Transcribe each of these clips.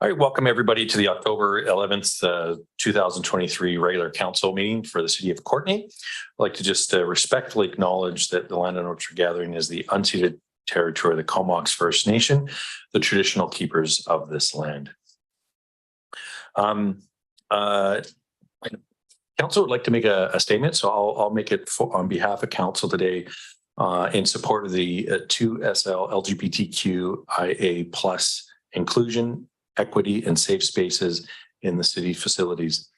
All right, welcome everybody to the October 11th, 2023 regular council meeting for the city of Courtenay. I'd like to just respectfully acknowledge that the land on which we're gathering is the unceded territory of the Comox First Nation, the traditional keepers of this land. Council would like to make a statement, so I'll make it on behalf of council today in support of the 2SL LGBTQIA plus inclusion, equity, and safe spaces in the city facilities.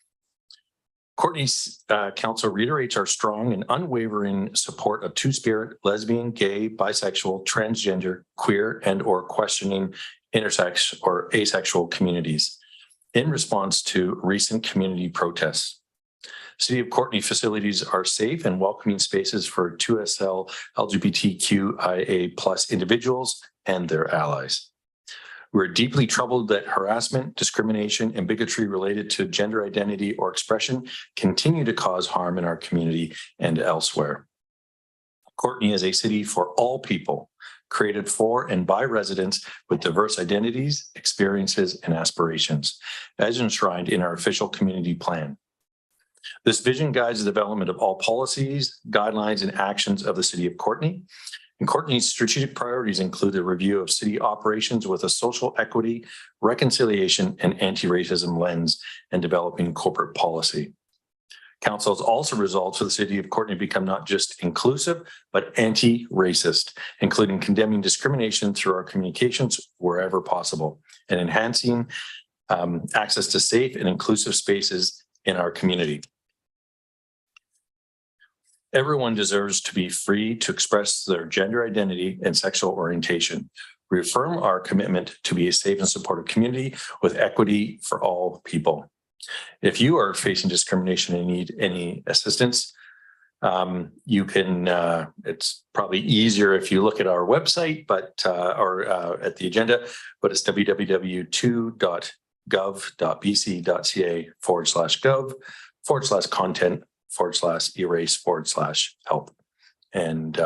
Courtenay's council reiterates our strong and unwavering support of two-spirit, lesbian, gay, bisexual, transgender, queer, and or questioning intersex or asexual communities in response to recent community protests. City of Courtenay facilities are safe and welcoming spaces for 2SL LGBTQIA plus individuals and their allies. We're deeply troubled that harassment, discrimination, and bigotry related to gender identity or expression continue to cause harm in our community and elsewhere. Courtenay is a city for all people, created for and by residents with diverse identities, experiences, and aspirations, as enshrined in our official community plan. This vision guides the development of all policies, guidelines, and actions of the city of Courtenay. And Courtenay's strategic priorities include the review of city operations with a social equity, reconciliation, and anti-racism lens, and developing corporate policy. Council has also resolved for the city of Courtenay become not just inclusive, but anti-racist, including condemning discrimination through our communications wherever possible, and enhancing access to safe and inclusive spaces in our community. Everyone deserves to be free to express their gender identity and sexual orientation. We affirm our commitment to be a safe and supportive community with equity for all people. If you are facing discrimination and need any assistance, you can, it's probably easier if you look at our website, but or at the agenda, but it's www.gov.bc.ca/gov/content/erase/help. And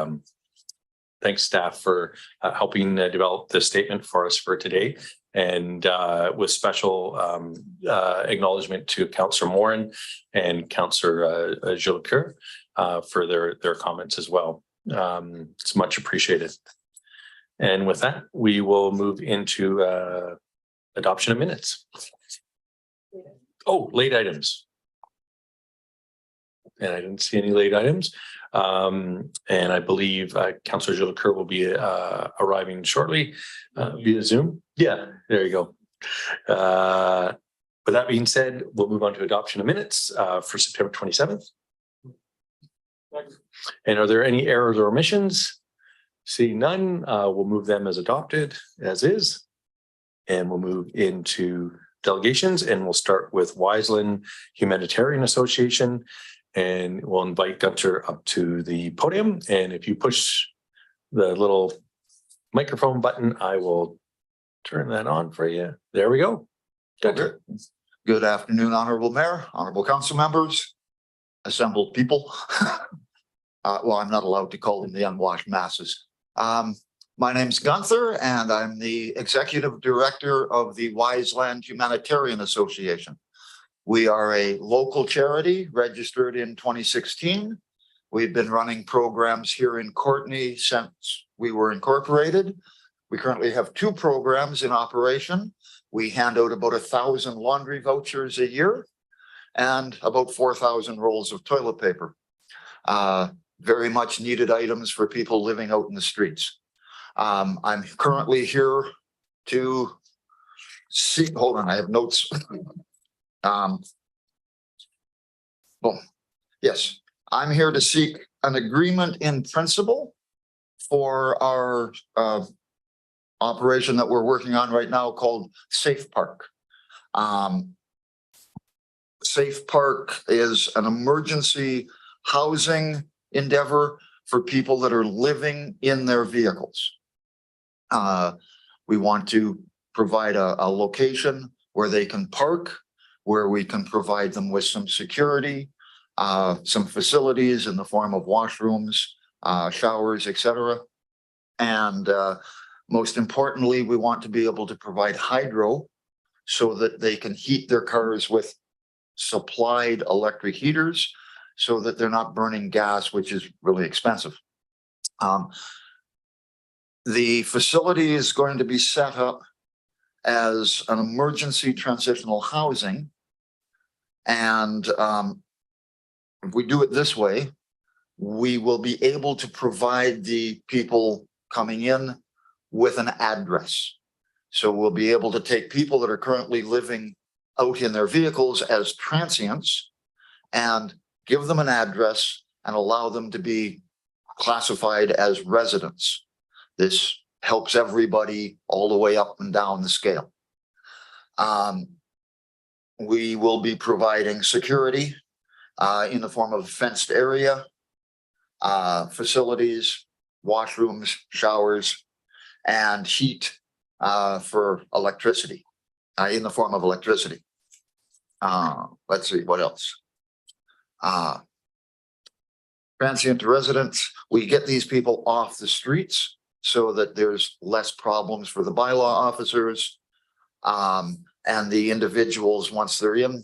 thanks staff for helping develop this statement for us for today. And with special acknowledgement to Councillor Morin and Councillor Jolicoeur for their comments as well. It's much appreciated. And with that, we will move into adoption of minutes. Oh, late items. And I didn't see any late items. And I believe Councillor Jolicoeur will be arriving shortly via Zoom. Yeah, there you go. With that being said, we'll move on to adoption of minutes for September 27th. And are there any errors or omissions? Seeing none, we'll move them as adopted as is. And we'll move into delegations, and we'll start with Wiseland Humanitarian Association. And we'll invite Gunter up to the podium. And if you push the little microphone button, I will turn that on for you. There we go. Gunter. Good afternoon, Honorable Mayor, Honorable Council members, assembled people. Well, I'm not allowed to call them the unwashed masses. My name's Gunther, and I'm the Executive Director of the Wiseland Humanitarian Association. We are a local charity registered in 2016. We've been running programs here in Courtenay since we were incorporated. We currently have 2 programs in operation. We hand out about 1,000 laundry vouchers a year and about 4,000 rolls of toilet paper. Very much needed items for people living out in the streets. I'm currently here to see, hold on, I have notes. Well, yes, I'm here to seek an agreement in principle for our operation that we're working on right now called Safe Park. Safe Park is an emergency housing endeavor for people that are living in their vehicles. We want to provide a location where they can park, where we can provide them with some security, some facilities in the form of washrooms, showers, etc. And most importantly, we want to be able to provide hydro so that they can heat their cars with supplied electric heaters so that they're not burning gas, which is really expensive. The facility is going to be set up as an emergency transitional housing. And if we do it this way, we will be able to provide the people coming in with an address. So we'll be able to take people that are currently living out in their vehicles as transients and give them an address and allow them to be classified as residents. This helps everybody all the way up and down the scale. We will be providing security in the form of a fenced area, facilities, washrooms, showers, and heat for electricity, in the form of electricity. Let's see, what else? Transient residents, we get these people off the streets so that there's less problems for the bylaw officers. And the individuals, once they're in,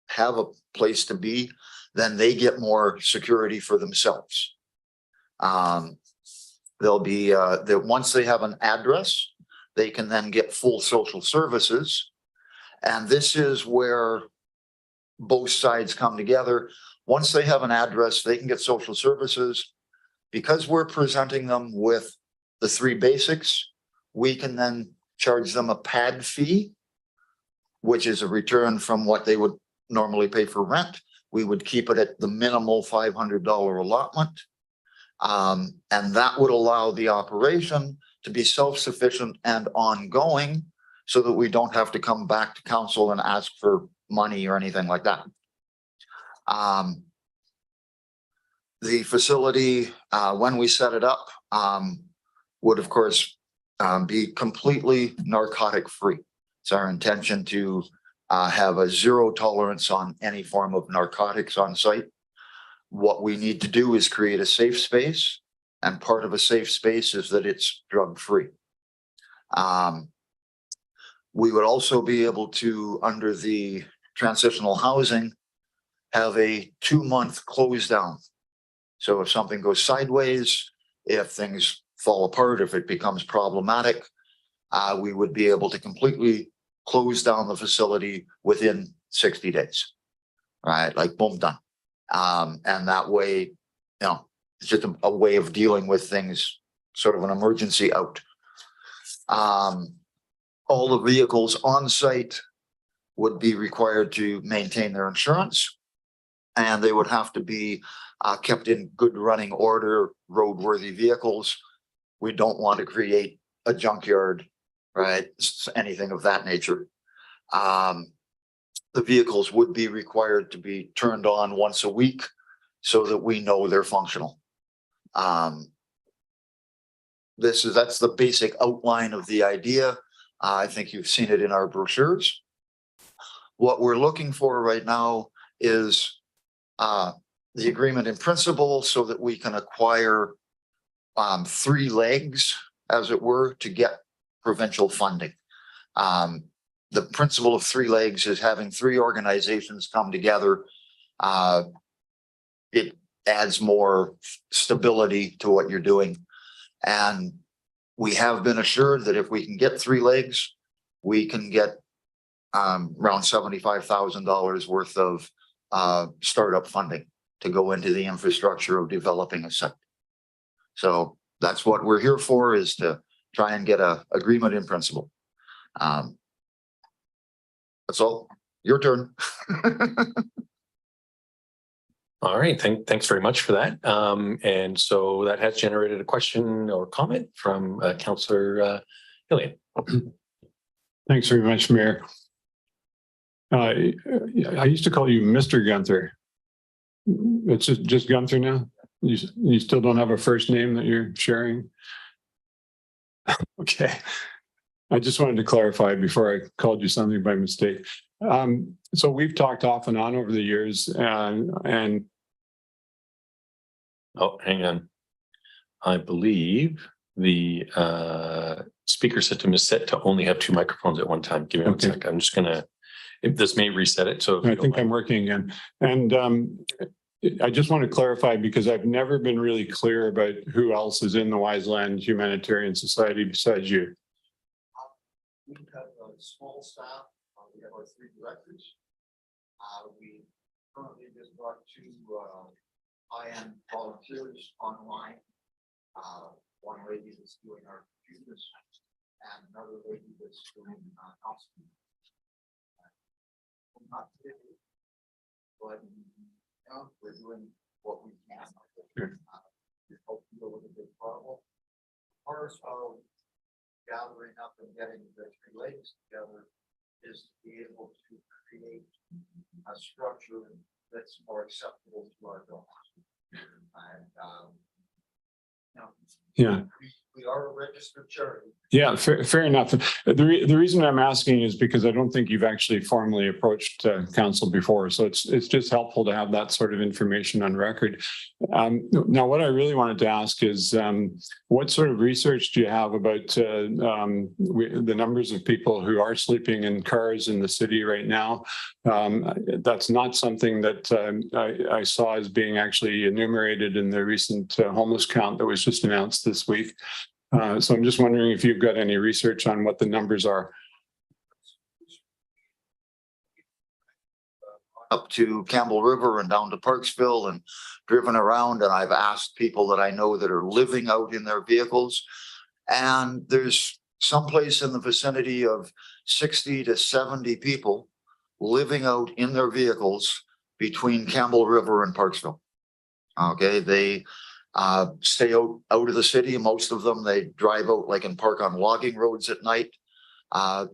have a place to be, then they get more security for themselves. They'll be, once they have an address, they can then get full social services. And this is where both sides come together. Once they have an address, they can get social services. Because we're presenting them with the three basics, we can then charge them a pad fee, which is a return from what they would normally pay for rent. We would keep it at the minimal $500 allotment. And that would allow the operation to be self-sufficient and ongoing so that we don't have to come back to council and ask for money or anything like that. The facility, when we set it up, would of course be completely narcotic free. It's our intention to have a zero tolerance on any form of narcotics on site. What we need to do is create a safe space, and part of a safe space is that it's drug free. We would also be able to, under the transitional housing, have a 2-month close down. So if something goes sideways, if things fall apart, if it becomes problematic, we would be able to completely close down the facility within 60 days, right? Like boom, done. And that way, you know, it's just a way of dealing with things, sort of an emergency out. All the vehicles on site would be required to maintain their insurance, and they would have to be kept in good running order, roadworthy vehicles. We don't want to create a junkyard, right? Anything of that nature. The vehicles would be required to be turned on once a week so that we know they're functional. That's the basic outline of the idea. I think you've seen it in our brochures. What we're looking for right now is the agreement in principle so that we can acquire 3 legs, as it were, to get provincial funding. The principle of 3 legs is having 3 organizations come together. It adds more stability to what you're doing. And we have been assured that if we can get 3 legs, we can get around $75,000 worth of startup funding to go into the infrastructure of developing a site. So that's what we're here for, is to try and get an agreement in principle. That's all. Your turn. All right, thanks very much for that. And so that has generated a question or comment from Councillor Hillian. Thanks very much, Mayor. I used to call you Mr. Gunther. It's just Gunther now? You still don't have a first name that you're sharing? Okay. I just wanted to clarify before I called you something by mistake. So we've talked off and on over the years, and oh, hang on. I believe the speaker system is set to only have two microphones at one time. Give me one Okay. sec. I'm just gonna, if this may reset it. So if you I don't think mind. I'm working again. And I just want to clarify because I've never been really clear about who else is in the Wiseland Humanitarian Society besides you. We have a small staff. We have our 3 directors. We currently just brought 2 high-end volunteers online. One lady that's doing our computers and another lady that's doing housekeeping. Not today, but we're doing what we can. We hope to deal with a big problem. Part of gathering up and getting the 3 ladies together is to be able to create a structure that's more acceptable to our donors. And Yeah. we are a registered charity. Yeah, fair enough. The reason I'm asking is because I don't think you've actually formally approached council before. So it's just helpful to have that sort of information on record. Now, what I really wanted to ask is what sort of research do you have about the numbers of people who are sleeping in cars in the city right now? That's not something that I saw as being actually enumerated in the recent homeless count that was just announced this week. So I'm just wondering if you've got any research on what the numbers are. Up to Campbell River and down to Parksville and driven around, and I've asked people that I know that are living out in their vehicles, and there's someplace in the vicinity of 60 to 70 people living out in their vehicles between Campbell River and Parksville. Okay, they stay out of the city. Most of them, they drive out like and park on logging roads at night.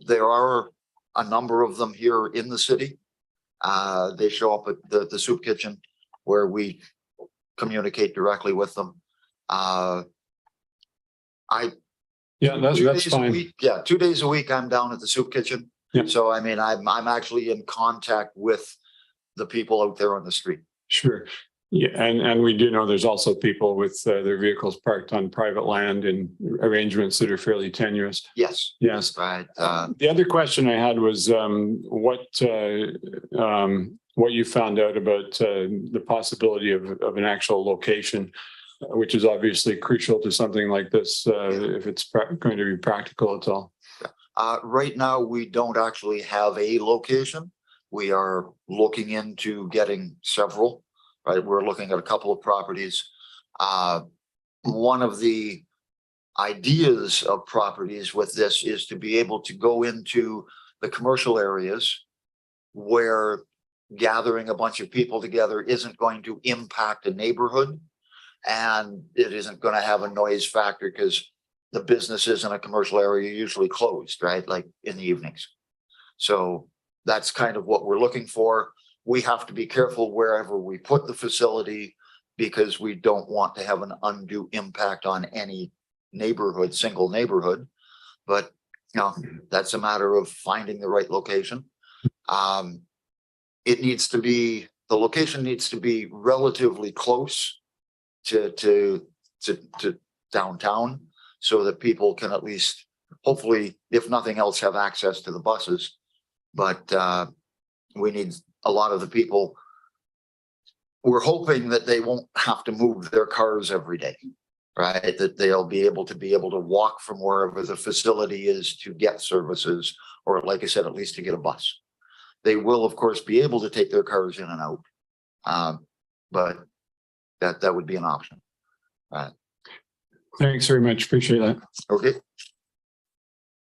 There are a number of them here in the city. They show up at the soup kitchen where we communicate directly with them. Yeah, that's fine. 2 days a week I'm down at the soup kitchen. Yeah. So I mean, I'm actually in contact with the people out there on the street. Sure. Yeah, and we do know there's also people with their vehicles parked on private land in arrangements that are fairly tenuous. Yes. Yes. Right. The other question I had was what you found out about the possibility of an actual location, which is obviously crucial to something like this, if it's going to be practical at all. Right now, we don't actually have a location. We are looking into getting several. Right, we're looking at a couple of properties. One of the ideas of properties with this is to be able to go into the commercial areas where gathering a bunch of people together isn't going to impact a neighborhood, and it isn't going to have a noise factor because the businesses in a commercial area are usually closed, right? Like in the evenings. So that's kind of what we're looking for. We have to be careful wherever we put the facility because we don't want to have an undue impact on any neighborhood, single neighborhood. But you know, that's a matter of finding the right location. It needs to be, the location needs to be relatively close to downtown so that people can at least, hopefully, if nothing else, have access to the buses. But we need a lot of the people, we're hoping that they won't have to move their cars every day, right? That they'll be able to walk from wherever the facility is to get services, or like I said, at least to get a bus. They will, of course, be able to take their cars in and out, but that would be an option. Right. Thanks very much. Appreciate that. Okay.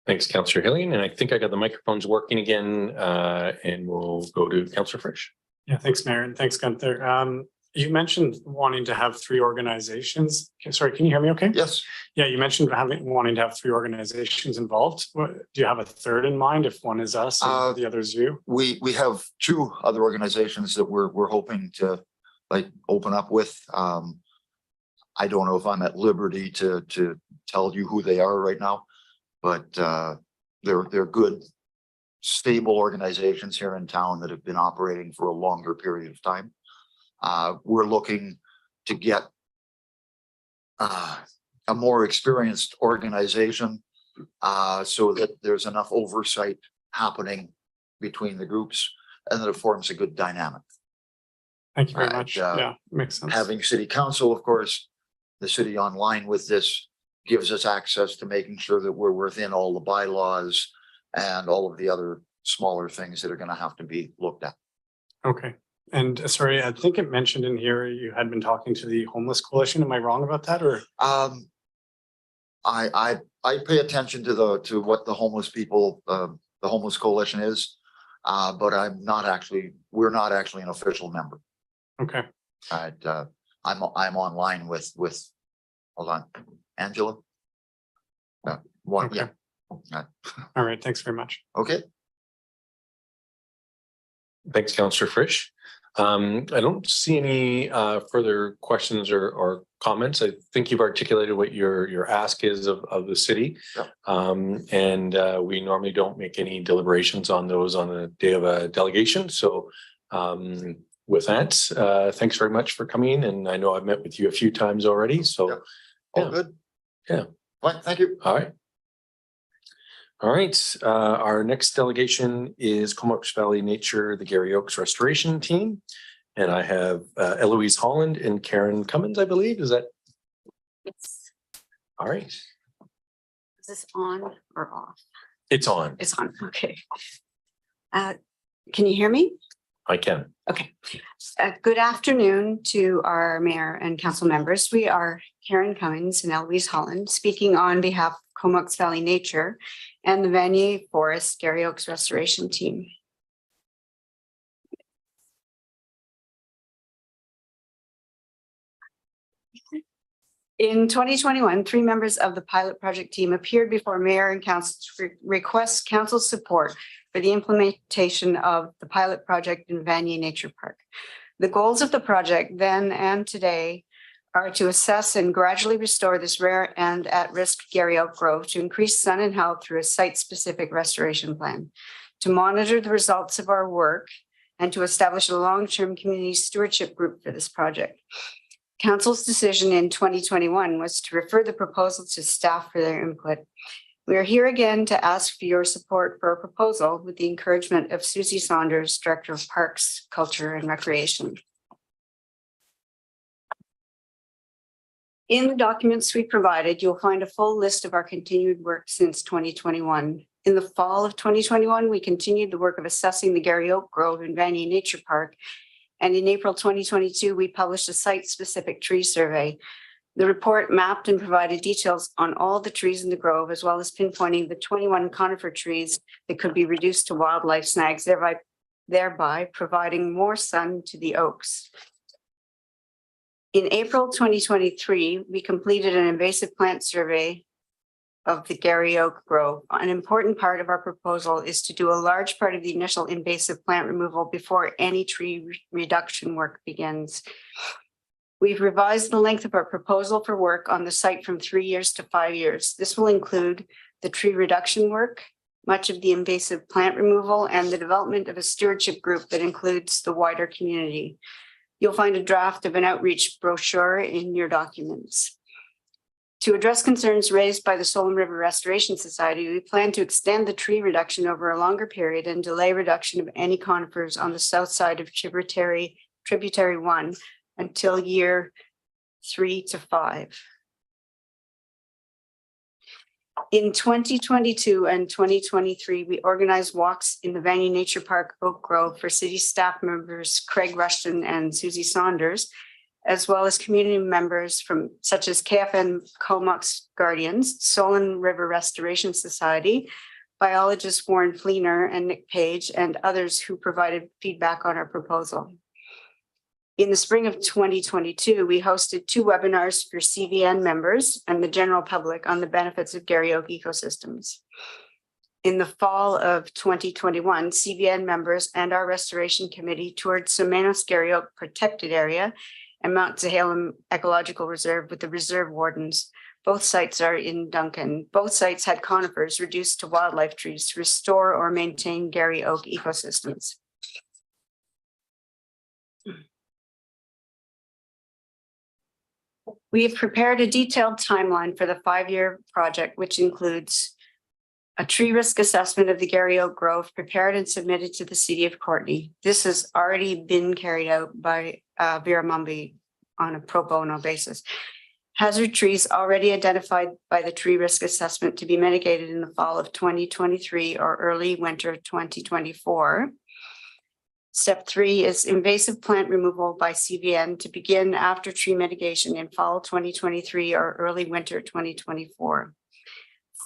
Thanks, Councillor Hillian. And I think I got the microphones working again, and we'll go to Councillor Frisch. Yeah, thanks, Mayor, and thanks, Gunther. You mentioned wanting to have 3 organizations. Sorry, can you hear me okay? Yes. Yeah, you mentioned wanting to have 3 organizations involved. Do you have a third in mind if one is us and the other is you? We have 2 other organizations that we're hoping to like open up with. I don't know if I'm at liberty to tell you who they are right now, but they're good, stable organizations here in town that have been operating for a longer period of time. We're looking to get a more experienced organization so that there's enough oversight happening between the groups and that it forms a good dynamic. Thank you very Right, much. uh, Yeah, makes sense. Having city council, of course, the city online with this gives us access to making sure that we're within all the bylaws and all of the other smaller things that are going to have to be looked at. Okay. And sorry, I think it mentioned in here you had been talking to the homeless coalition. Am I wrong about that or? I pay attention to what the homeless people, the homeless coalition is, but we're not actually an official member. Okay. I'm online with, hold on, Angela. Okay. Yeah. All right. Thanks very much. Okay. Thanks, Councillor Frisch. I don't see any further questions or comments. I think you've articulated what your ask is of the city. Yep. And we normally don't make any deliberations on those on the day of a delegation. So with that, thanks very much for coming. And I know I've met with you a few times already. So Yep. All yeah. good. Yeah. Fine, thank you. All right. All right. Our next delegation is Comox Valley Nature, the Gary Oaks Restoration Team. And I have Eloise Holland and Karen Cummins, I believe. Is that? It's, All right. is this on or off? It's on. It's on, okay. Can you hear me? I can. Okay. Good afternoon to our mayor and council members. We are Karen Cummins and Eloise Holland speaking on behalf of Comox Valley Nature and the Vanier Forest Gary Oaks Restoration Team. In 2021, 3 members of the pilot project team appeared before mayor and council to request council support for the implementation of the pilot project in Vanier Nature Park. The goals of the project then and today are to assess and gradually restore this rare and at-risk Gary Oak Grove to increase sun and health through a site-specific restoration plan, to monitor the results of our work, and to establish a long-term community stewardship group for this project. Council's decision in 2021 was to refer the proposal to staff for their input. We are here again to ask for your support for a proposal with the encouragement of Susie Saunders, Director of Parks, Culture and Recreation. In the documents we provided, you'll find a full list of our continued work since 2021. In the fall of 2021, we continued the work of assessing the Gary Oak Grove in Vanier Nature Park. And in April 2022, we published a site-specific tree survey. The report mapped and provided details on all the trees in the grove, as well as pinpointing the 21 conifer trees that could be reduced to wildlife snags, thereby providing more sun to the oaks. In April 2023, we completed an invasive plant survey of the Gary Oak Grove. An important part of our proposal is to do a large part of the initial invasive plant removal before any tree reduction work begins. We've revised the length of our proposal for work on the site from 3 years to 5 years. This will include the tree reduction work, much of the invasive plant removal, and the development of a stewardship group that includes the wider community. You'll find a draft of an outreach brochure in your documents. To address concerns raised by the Solon River Restoration Society, we plan to extend the tree reduction over a longer period and delay reduction of any conifers on the south side of Tributary 1 until year 3 to 5. In 2022 and 2023, we organized walks in the Vanier Nature Park Oak Grove for city staff members Craig Rushton and Susie Saunders, as well as community members from such as KFN Comox Guardians, Solon River Restoration Society, biologists Warren Fleener and Nick Page, and others who provided feedback on our proposal. In the spring of 2022, we hosted 2 webinars for CVN members and the general public on the benefits of Gary Oak ecosystems. In the fall of 2021, CVN members and our restoration committee toured Somenos Gary Oak Protected Area and Mount Zehalem Ecological Reserve with the reserve wardens. Both sites are in Duncan. Both sites had conifers reduced to wildlife trees to restore or maintain Gary Oak ecosystems. We have prepared a detailed timeline for the 5-year project, which includes a tree risk assessment of the Gary Oak Grove prepared and submitted to the City of Courtenay. This has already been carried out by Vera Mumby on a pro bono basis. Hazard trees already identified by the tree risk assessment to be mitigated in the fall of 2023 or early winter 2024. Step 3 is invasive plant removal by CVN to begin after tree mitigation in fall 2023 or early winter 2024.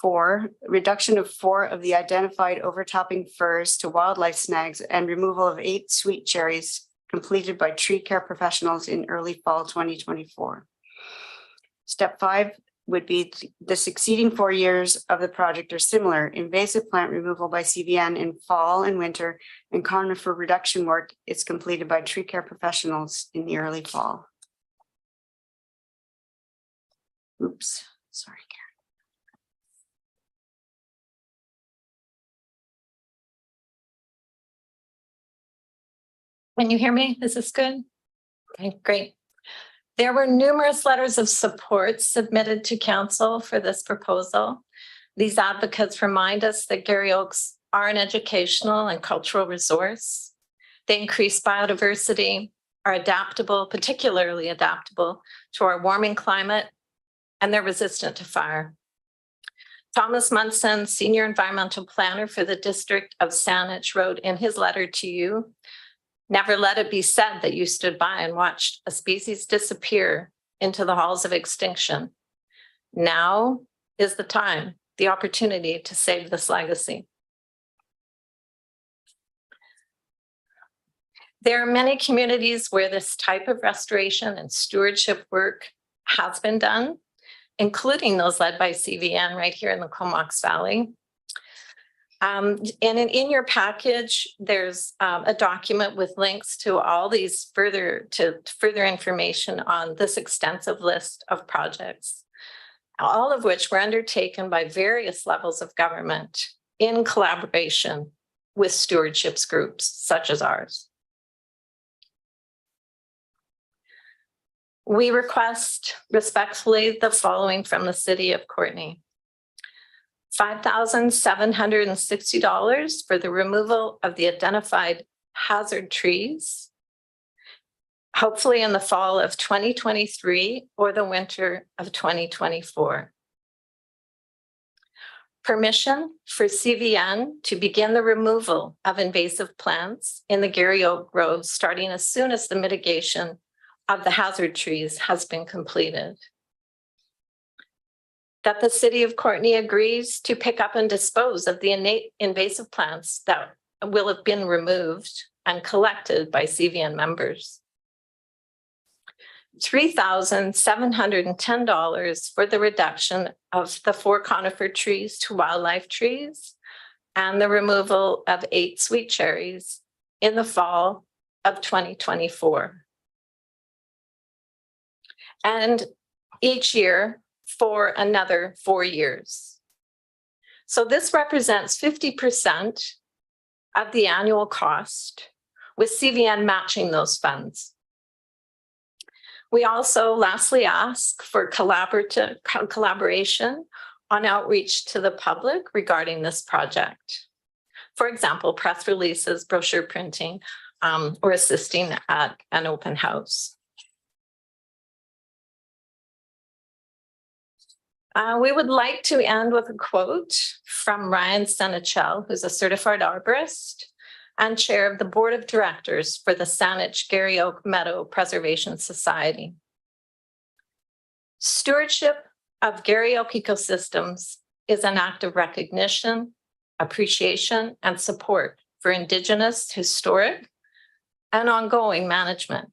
4, reduction of 4 of the identified overtopping firs to wildlife snags and removal of 8 sweet cherries completed by tree care professionals in early fall 2024. Step 5 would be the succeeding 4 years of the project are similar. Invasive plant removal by CVN in fall and winter, and conifer reduction work is completed by tree care professionals in the early fall. Oops, sorry, Karen. Can you hear me? Is this good? Okay, great. There were numerous letters of support submitted to council for this proposal. These advocates remind us that Gary Oaks are an educational and cultural resource. They increase biodiversity, are adaptable, particularly adaptable to our warming climate, and they're resistant to fire. Thomas Munson, Senior Environmental Planner for the District of Saanich, wrote in his letter to you, "Never let it be said that you stood by and watched a species disappear into the halls of extinction. Now is the time, the opportunity to save this legacy." There are many communities where this type of restoration and stewardship work has been done, including those led by CVN right here in the Comox Valley. And in your package, there's a document with links to all these further information on this extensive list of projects, all of which were undertaken by various levels of government in collaboration with stewardships groups such as ours. We request respectfully the following from the City of Courtenay. $5,760 for the removal of the identified hazard trees, hopefully in the fall of 2023 or the winter of 2024. Permission for CVN to begin the removal of invasive plants in the Gary Oak Grove starting as soon as the mitigation of the hazard trees has been completed. That the City of Courtenay agrees to pick up and dispose of the innate invasive plants that will have been removed and collected by CVN members. $3,710 for the reduction of the 4 conifer trees to wildlife trees and the removal of 8 sweet cherries in the fall of 2024. And each year, for another 4 years. So this represents 50% of the annual cost, with CVN matching those funds. We also lastly ask for collaboration on outreach to the public regarding this project. For example, press releases, brochure printing, or assisting at an open house. We would like to end with a quote from Ryan Senechel, who's a certified arborist and chair of the board of directors for the Saanich Gary Oak Meadow Preservation Society. Stewardship of Gary Oak ecosystems is an act of recognition, appreciation, and support for Indigenous, historic, and ongoing management.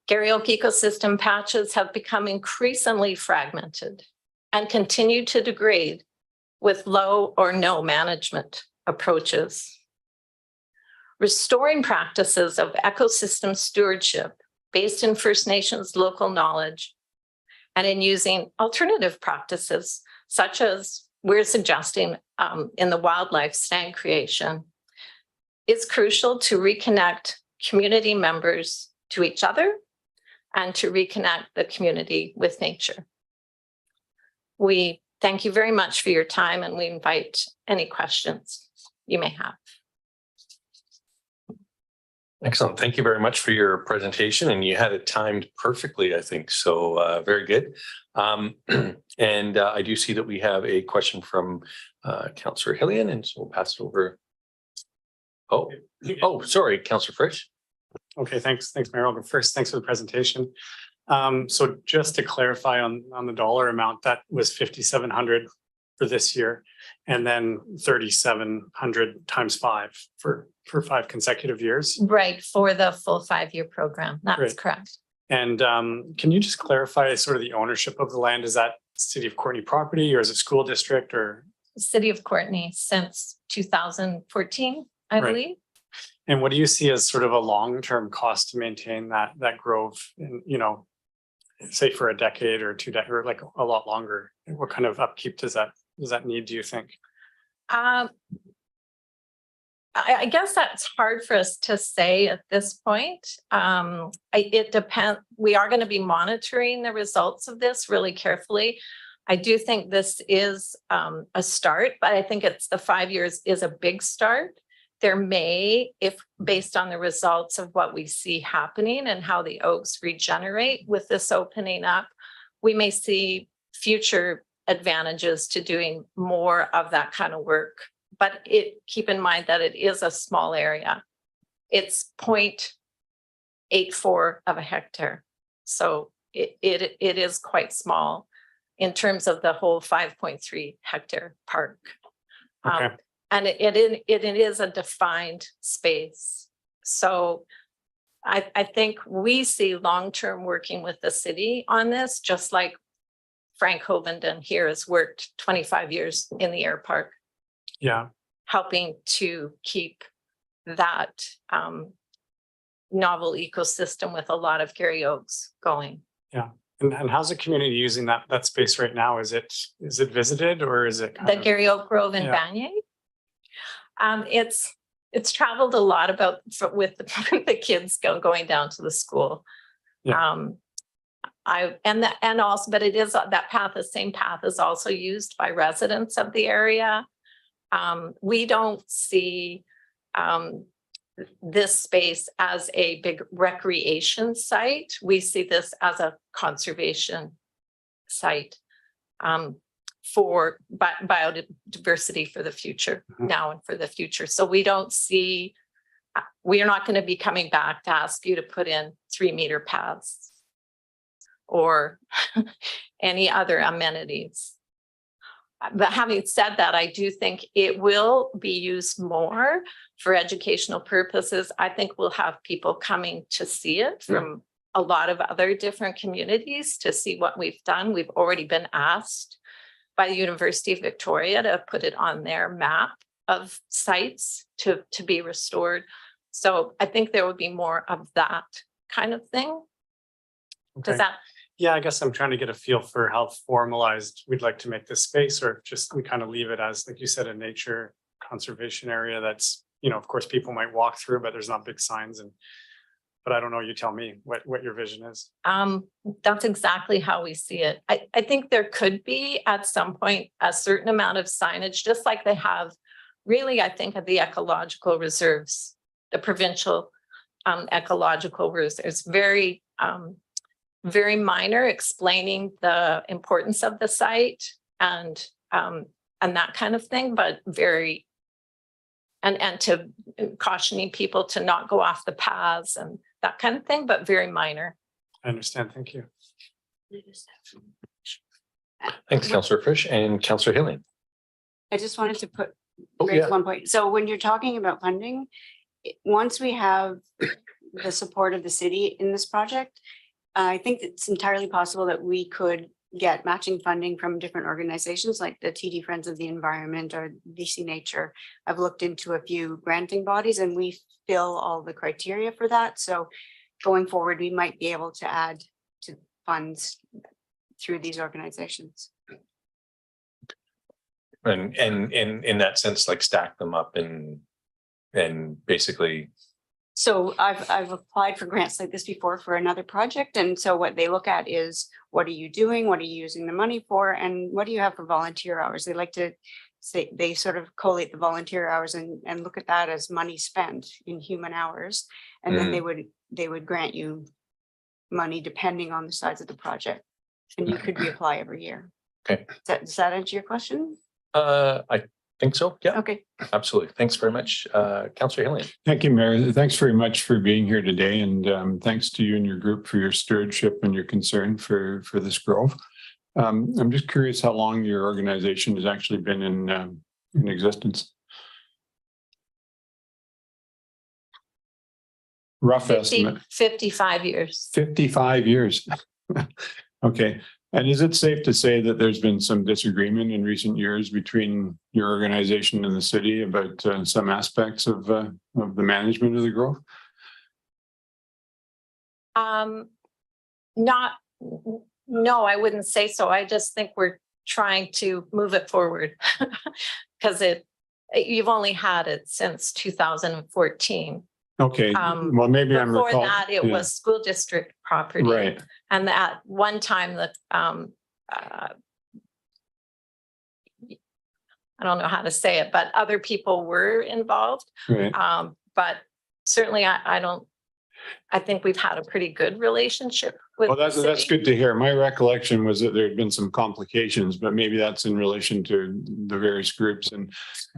Gary Oak ecosystem patches have become increasingly fragmented and continue to degrade with low or no management approaches. Restoring practices of ecosystem stewardship based in First Nations local knowledge and in using alternative practices, such as we're suggesting in the wildlife snag creation, is crucial to reconnect community members to each other and to reconnect the community with nature. We thank you very much for your time, and we invite any questions you may have. Excellent. Thank you very much for your presentation, and you had it timed perfectly, I think. So very good. And I do see that we have a question from Councillor Hillian, and so we'll pass it over. Oh, sorry, Councillor Frisch. Okay, thanks, Mayor. I'll go first. Thanks for the presentation. So just to clarify on the dollar amount, that was 5,700 for this year, and then 3,700 times 5 for 5 consecutive years. Right, for the full 5-year program. That's Great. correct. And can you just clarify sort of the ownership of the land? Is that City of Courtenay property, or is it school district, or? City of Courtenay since 2014, I Right. believe. And what do you see as sort of a long-term cost to maintain that grove, and, you know, say for a decade or 2 decades, or like a lot longer? What kind of upkeep does that need, do you think? I guess that's hard for us to say at this point. It depends. We are going to be monitoring the results of this really carefully. I do think this is a start, but I think it's the 5 years is a big start. There may, if based on the results of what we see happening and how the oaks regenerate with this opening up, we may see future advantages to doing more of that kind of work. But keep in mind that it is a small area. It's 0.84 of a hectare. So it is quite small in terms of the whole 5.3 hectare park. Okay. And it is a defined space. So I think we see long-term working with the city on this, just like Frank Hovenden here has worked 25 years in the air park. Yeah. Helping to keep that novel ecosystem with a lot of Gary Oaks going. Yeah. And how's the community using that space right now? Is it visited, or is it The Gary Oak Grove in Yeah. Vanier? It's traveled a lot with the kids going down to the school. Yeah. But it is that path, the same path is also used by residents of the area. We don't see this space as a big recreation site. We see this as a conservation site for biodiversity for the future, now and for the future. So we are not going to be coming back to ask you to put in 3-meter paths or any other amenities. But having said that, I do think it will be used more for educational purposes. I think we'll have people coming to see it from a lot of other different communities to see what we've done. We've already been asked by the University of Victoria to put it on their map of sites to be restored. So I think there will be more of that kind of thing. Okay. Does that? Yeah, I guess I'm trying to get a feel for how formalized we'd like to make this space, or if just we kind of leave it as, like you said, a nature conservation area that's, you know, of course, people might walk through, but there's not big signs. But I don't know, you tell me what your vision is. That's exactly how we see it. I think there could be at some point a certain amount of signage, just like they have really, I think, at the ecological reserves, the provincial ecological reserves, very minor, explaining the importance of the site and that kind of thing, but very, and to cautioning people to not go off the paths and that kind of thing, but very minor. I understand. Thank you. Thanks, Councillor Frisch, and Councillor Hillian. I just wanted to Oh, raise yeah. one point. So when you're talking about funding, once we have the support of the city in this project, I think it's entirely possible that we could get matching funding from different organizations like the TD Friends of the Environment or BC Nature. I've looked into a few granting bodies and we fill all the criteria for that. So going forward, we might be able to add to funds through these organizations. And in that sense, like stack them up and basically So I've applied for grants like this before for another project. And so what they look at is, what are you doing? What are you using the money for? And what do you have for volunteer hours? They like to say, they sort of collate the volunteer hours and look at that as money spent in human hours. And then they would grant you money depending on the size of the project. And you could reapply every year. Okay. Does that answer your question? I think so. Yeah, Okay. absolutely. Thanks very much. Councillor Hillian. Thank you, Mayor. Thanks very much for being here today, and thanks to you and your group for your stewardship and your concern for this grove. I'm just curious how long your organization has actually been in existence. Rough estimate. 55 years. 55 years. Okay. And is it safe to say that there's been some disagreement in recent years between your organization and the city about some aspects of the management of the grove? No, I wouldn't say so. I just think we're trying to move it forward because you've only had it since 2014. Okay, well, maybe I'm Before recalling. that, it was school district property. Right. And at one time that I don't know how to say it, but other people were involved. Right. But certainly I think we've had a pretty good relationship with Well, the that's city. good to hear. My recollection was that there had been some complications, but maybe that's in relation to the various groups. And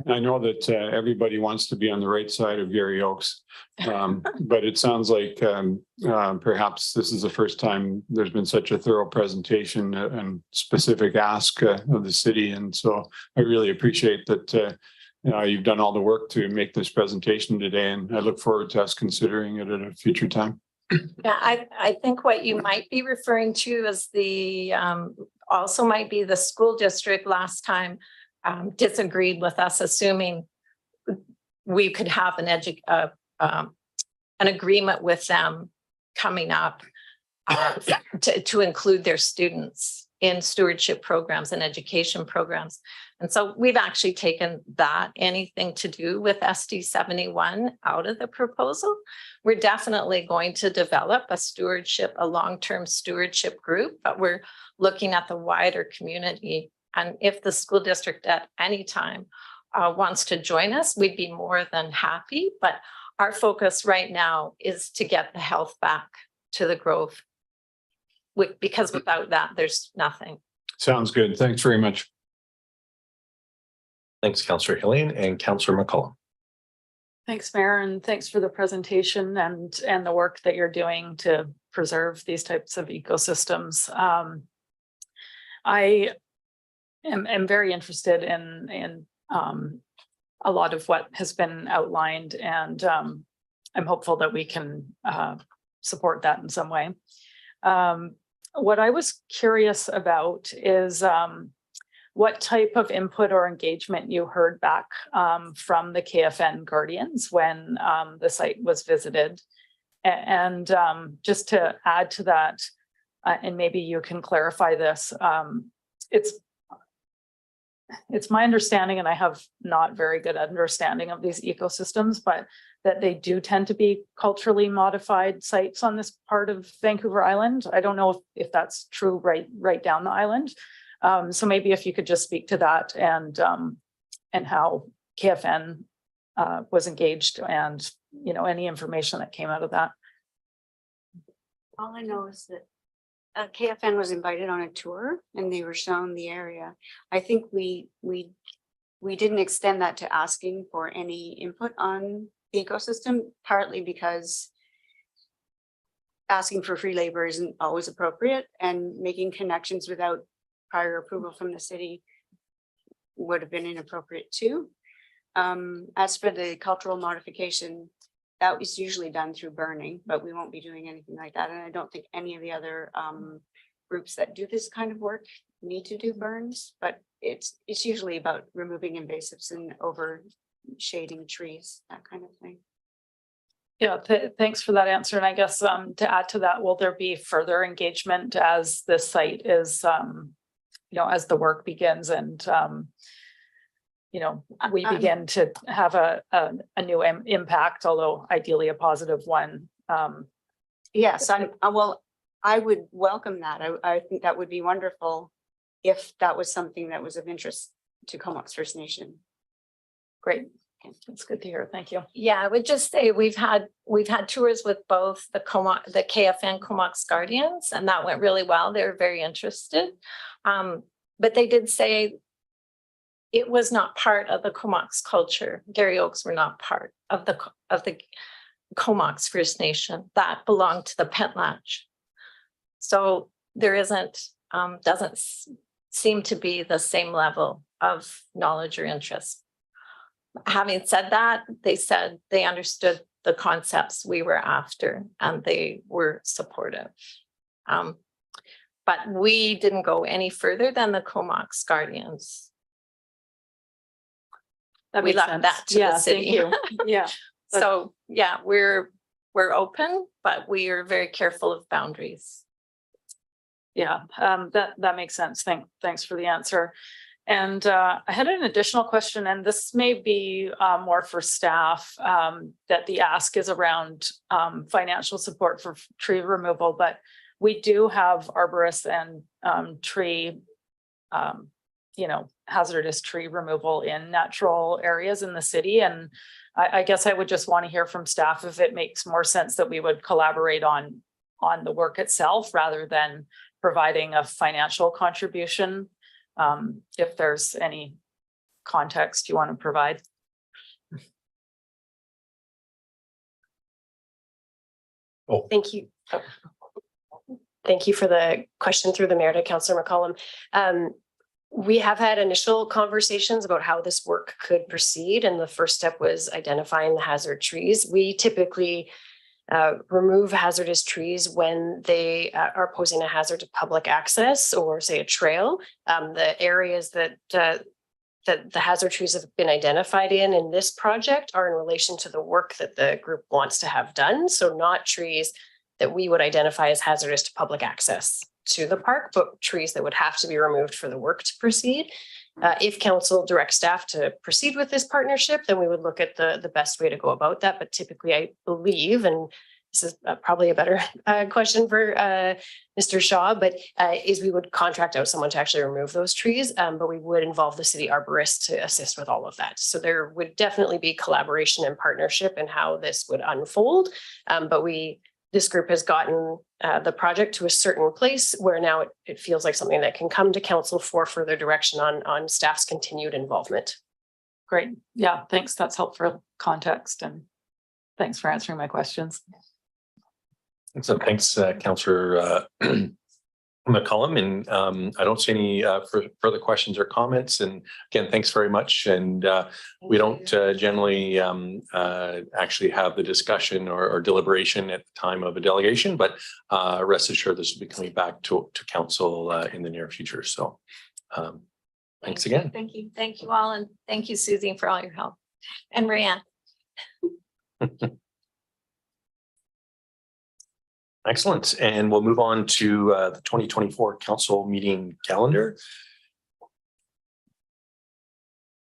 I know that everybody wants to be on the right side of Gary Oaks. But it sounds like perhaps this is the first time there's been such a thorough presentation and specific ask of the city. And so I really appreciate that you've done all the work to make this presentation today, and I look forward to us considering it at a future time. Yeah, I think what you might be referring to is also might be the school district last time disagreed with us, assuming we could have an agreement with them coming up to include their students in stewardship programs and education programs. And so we've actually taken anything to do with SD 71 out of the proposal. We're definitely going to develop a long-term stewardship group, but we're looking at the wider community. And if the school district at any time wants to join us, we'd be more than happy. But our focus right now is to get the health back to the grove. Because without that, there's nothing. Sounds good. Thanks very much. Thanks, Councillor Hillian and Councillor McCollum. Thanks, Mayor, and thanks for the presentation and the work that you're doing to preserve these types of ecosystems. I am very interested in a lot of what has been outlined, and I'm hopeful that we can support that in some way. What I was curious about is what type of input or engagement you heard back from the KFN Guardians when the site was visited. And just to add to that, and maybe you can clarify this, it's my understanding, and I have not very good understanding of these ecosystems, but that they do tend to be culturally modified sites on this part of Vancouver Island. I don't know if that's true right down the island. So maybe if you could just speak to that and how KFN was engaged, and any information that came out of that. All I know is that KFN was invited on a tour and they were shown the area. I think we didn't extend that to asking for any input on the ecosystem, partly because asking for free labor isn't always appropriate, and making connections without prior approval from the city would have been inappropriate too. As for the cultural modification, that was usually done through burning, but we won't be doing anything like that. And I don't think any of the other groups that do this kind of work need to do burns, but it's usually about removing invasives and over shading trees, that kind of thing. Yeah, thanks for that answer. And I guess to add to that, will there be further engagement as this site is, as the work begins and, we begin to have a new impact, although ideally a positive one. Yes, I would welcome that. I think that would be wonderful if that was something that was of interest to Comox First Nation. Great. That's good to hear. Thank you. Yeah, I would just say we've had tours with both the KFN Comox Guardians, and that went really well. They were very interested. But they did say it was not part of the Comox culture. Garry Oaks were not part of the Comox First Nation. That belonged to the Pentlatch. So there doesn't seem to be the same level of knowledge or interest. Having said that, they said they understood the concepts we were after and they were supportive. But we didn't go any further than the Comox Guardians. That We makes left sense. that to the Yeah, city. thank you. Yeah. So yeah, we're open, but we are very careful of boundaries. Yeah, that makes sense. Thanks for the answer. And I had an additional question, and this may be more for staff, that the ask is around financial support for tree removal, but we do have arborists and tree, hazardous tree removal in natural areas in the city. And I guess I would just want to hear from staff if it makes more sense that we would collaborate on the work itself rather than providing a financial contribution. If there's any context you want to provide. Oh, Thank you. Thank you for the question through the mayor to Councillor McCollum. We have had initial conversations about how this work could proceed, and the first step was identifying the hazard trees. We typically remove hazardous trees when they are posing a hazard to public access or say a trail. The areas that the hazard trees have been identified in this project are in relation to the work that the group wants to have done. So not trees that we would identify as hazardous to public access to the park, but trees that would have to be removed for the work to proceed. If council directs staff to proceed with this partnership, then we would look at the best way to go about that. But typically, I believe, and this is probably a better question for Mr. Shaw, but is we would contract out someone to actually remove those trees, but we would involve the city arborist to assist with all of that. So there would definitely be collaboration and partnership in how this would unfold. But this group has gotten the project to a certain place where now it feels like something that can come to council for further direction on staff's continued involvement. Great. Yeah, thanks. That's helpful context, and thanks for answering my questions. so thanks, Councillor McCollum. And I don't see any further questions or comments. And again, thanks very much. And we don't generally actually have the discussion or deliberation at the time of a delegation, but rest assured this will be coming back to council in the near future. So thanks again. Thank you. Thank you all. And thank you, Susie, for all your help. And Marianne. Excellent. And we'll move on to the 2024 council meeting calendar.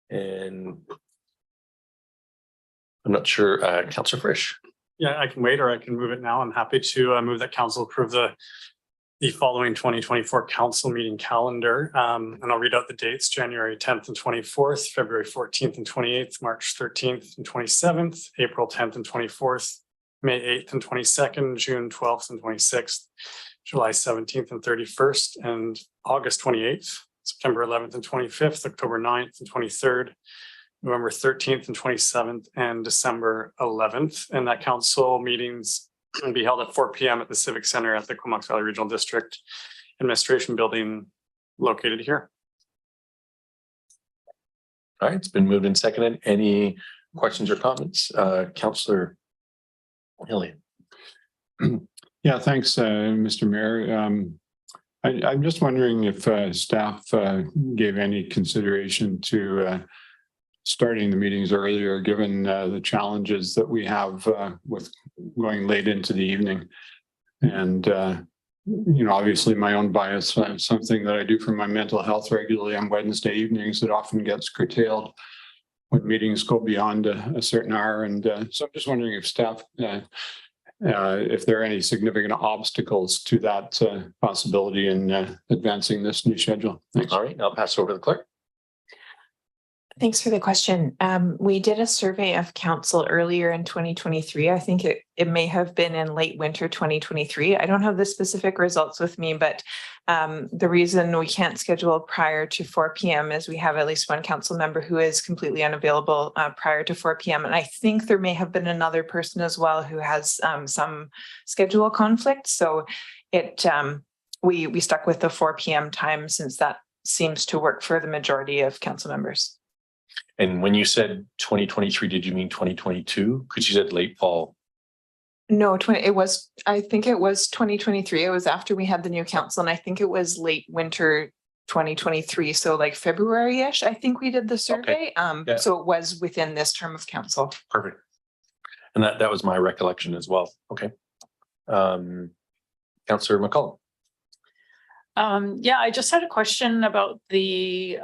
And I'm not sure, Councillor Frisch. Yeah, I can wait or I can move it now. I'm happy to move that council approve the following 2024 council meeting calendar. And I'll read out the dates: January 10th and 24th, February 14th and 28th, March 13th and 27th, April 10th and 24th, May 8th and 22nd, June 12th and 26th, July 17th and 31st, and August 28th, September 11th and 25th, October 9th and 23rd, November 13th and 27th, and December 11th. And that council meetings will be held at 4 p.m. at the Civic Center at the Comox Valley Regional District Administration Building located here. All right, it's been moved and seconded. Any questions or comments? Councillor Hilly. Yeah, thanks, Mr. Mayor. I'm just wondering if staff gave any consideration to starting the meetings earlier, given the challenges that we have with going late into the evening. And obviously my own bias, something that I do for my mental health regularly on Wednesday evenings that often gets curtailed when meetings go beyond a certain hour. And so I'm just wondering if staff, if there are any significant obstacles to that possibility in advancing this new schedule. Thanks. All right, I'll pass over to the clerk. Thanks for the question. We did a survey of council earlier in 2023. I think it may have been in late winter 2023. I don't have the specific results with me, but the reason we can't schedule prior to 4 p.m. is we have at least one council member who is completely unavailable prior to 4 p.m. And I think there may have been another person as well who has some schedule conflict. So we stuck with the 4 p.m. time since that seems to work for the majority of council members. And when you said 2023, did you mean 2022? Because you said late fall. No, I think it was 2023. It was after we had the new council, and I think it was late winter 2023. So like February-ish, I think we did the survey. Yeah. So it was within this term of council. Perfect. And that was my recollection as well. Okay. Councillor McCollum. Yeah, I just had a question about the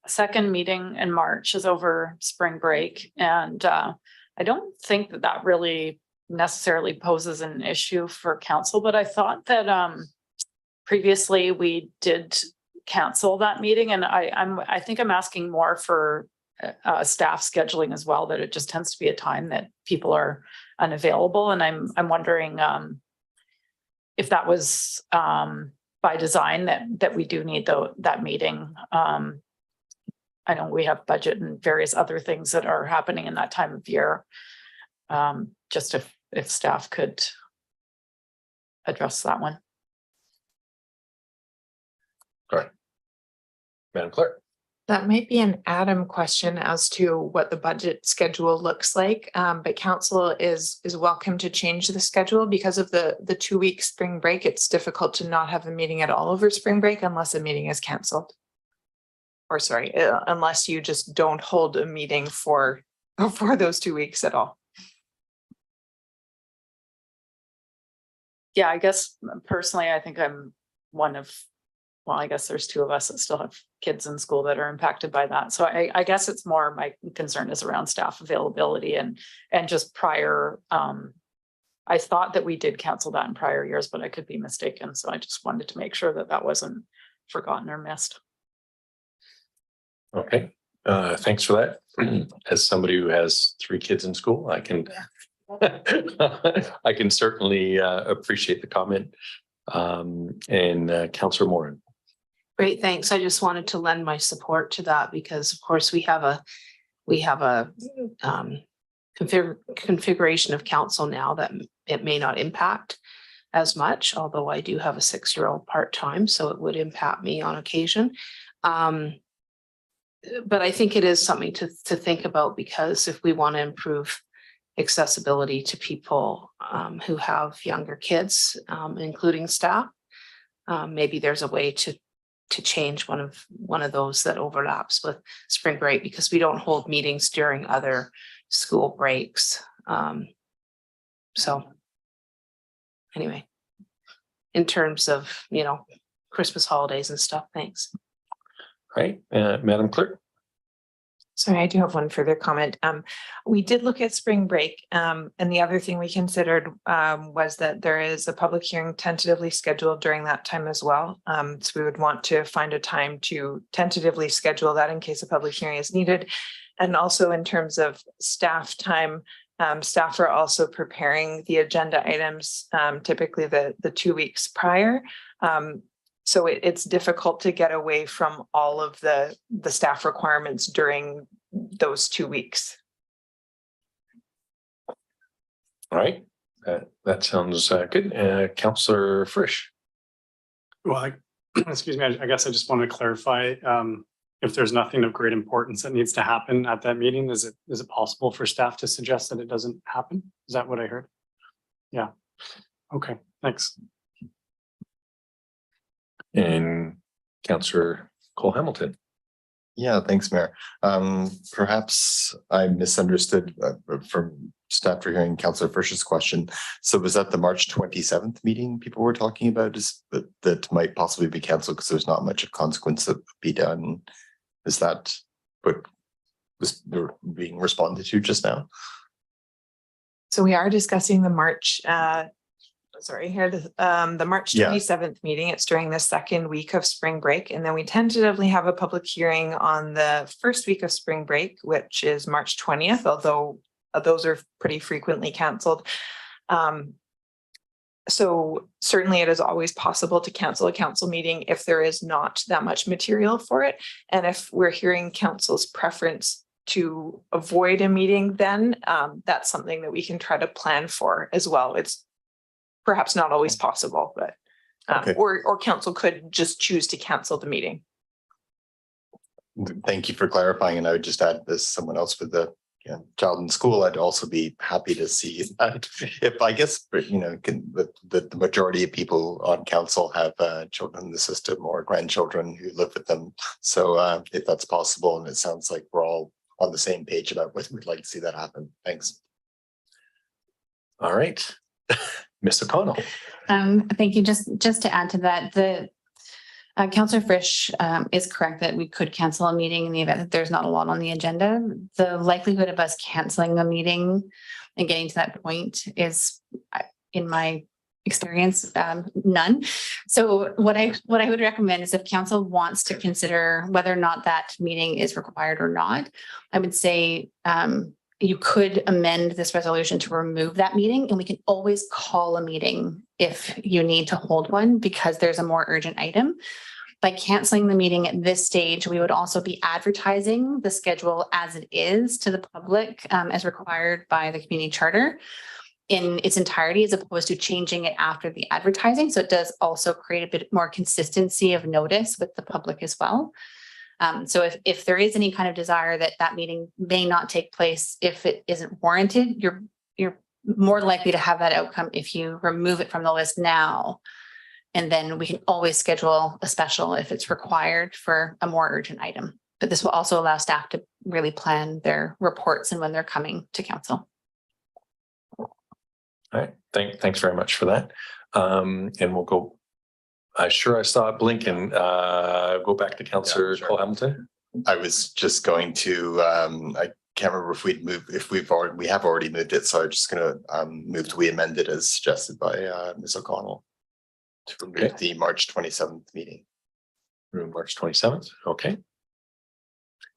second meeting in March is over spring break. And I don't think that really necessarily poses an issue for council, but I thought that previously we did cancel that meeting. And I think I'm asking more for staff scheduling as well, that it just tends to be a time that people are unavailable. And I'm wondering if that was by design that we do need that meeting. I know we have budget and various other things that are happening in that time of year. Just if staff could address that one. All right. Madam Clerk. That might be an Adam question as to what the budget schedule looks like, but council is welcome to change the schedule because of the 2-week spring break. It's difficult to not have a meeting at all over spring break unless a meeting is canceled. Or sorry, unless you just don't hold a meeting for those 2 weeks at all. Yeah, I guess personally, I think I'm one of, well, I guess there's 2 of us that still have kids in school that are impacted by that. So I guess it's more my concern is around staff availability and just prior. I thought that we did cancel that in prior years, but I could be mistaken. So I just wanted to make sure that wasn't forgotten or missed. Okay, thanks for that. As somebody who has 3 kids in school, I can I can certainly appreciate the comment. And Councillor Moran. Great, thanks. I just wanted to lend my support to that because of course we have a configuration of council now that it may not impact as much, although I do have a 6-year-old part-time, so it would impact me on occasion. But I think it is something to think about because if we want to improve accessibility to people who have younger kids, including staff, maybe there's a way to change one of those that overlaps with spring break because we don't hold meetings during other school breaks. So anyway, in terms of, Christmas holidays and stuff, thanks. Right, Madam Clerk. Sorry, I do have one further comment. We did look at spring break, and the other thing we considered was that there is a public hearing tentatively scheduled during that time as well. So we would want to find a time to tentatively schedule that in case a public hearing is needed. And also in terms of staff time, staff are also preparing the agenda items, typically the 2 weeks prior. So it's difficult to get away from all of the staff requirements during those 2 weeks. All right, that sounds good. Councillor Frisch. Well, excuse me, I guess I just want to clarify, if there's nothing of great importance that needs to happen at that meeting, is it possible for staff to suggest that it doesn't happen? Is that what I heard? Yeah. Okay, thanks. And Councillor Cole Hamilton. Yeah, thanks, Mayor. Perhaps I misunderstood from just after hearing Councillor Frisch's question. So was that the March 27th meeting people were talking about that might possibly be canceled because there's not much of consequence that would be done? Is that what was being responded to just now? So we are discussing the March, the March Yeah. 27th meeting. It's during the second week of spring break. And then we tentatively have a public hearing on the first week of spring break, which is March 20th, although those are pretty frequently canceled. So certainly it is always possible to cancel a council meeting if there is not that much material for it. And if we're hearing council's preference to avoid a meeting, then that's something that we can try to plan for as well. It's perhaps not always possible, but Okay. or council could just choose to cancel the meeting. Thank you for clarifying. And I would just add this, someone else with the child in school, I'd also be happy to see that if I guess, the majority of people on council have children in the system or grandchildren who live with them. So if that's possible, and it sounds like we're all on the same page about whether we'd like to see that happen. Thanks. All right. Ms. O'Connell. Thank you. Just to add to that, the Councillor Frisch is correct that we could cancel a meeting in the event that there's not a lot on the agenda. The likelihood of us canceling a meeting and getting to that point is, in my experience, none. So what I would recommend is if council wants to consider whether or not that meeting is required or not, I would say you could amend this resolution to remove that meeting, and we can always call a meeting if you need to hold one because there's a more urgent item. By canceling the meeting at this stage, we would also be advertising the schedule as it is to the public as required by the community charter in its entirety, as opposed to changing it after the advertising. So it does also create a bit more consistency of notice with the public as well. So if there is any kind of desire that that meeting may not take place if it isn't warranted, you're more likely to have that outcome if you remove it from the list now. And then we can always schedule a special if it's required for a more urgent item. But this will also allow staff to really plan their reports and when they're coming to council. All right. Thanks very much for that. And we'll go. I saw it blink and go back to Councillor Cole Hamilton. I was just going to, I can't remember if we have already moved it. So I'm just going to move we amend it as suggested by Ms. O'Connell to remove the March 27th meeting. March 27th. Okay.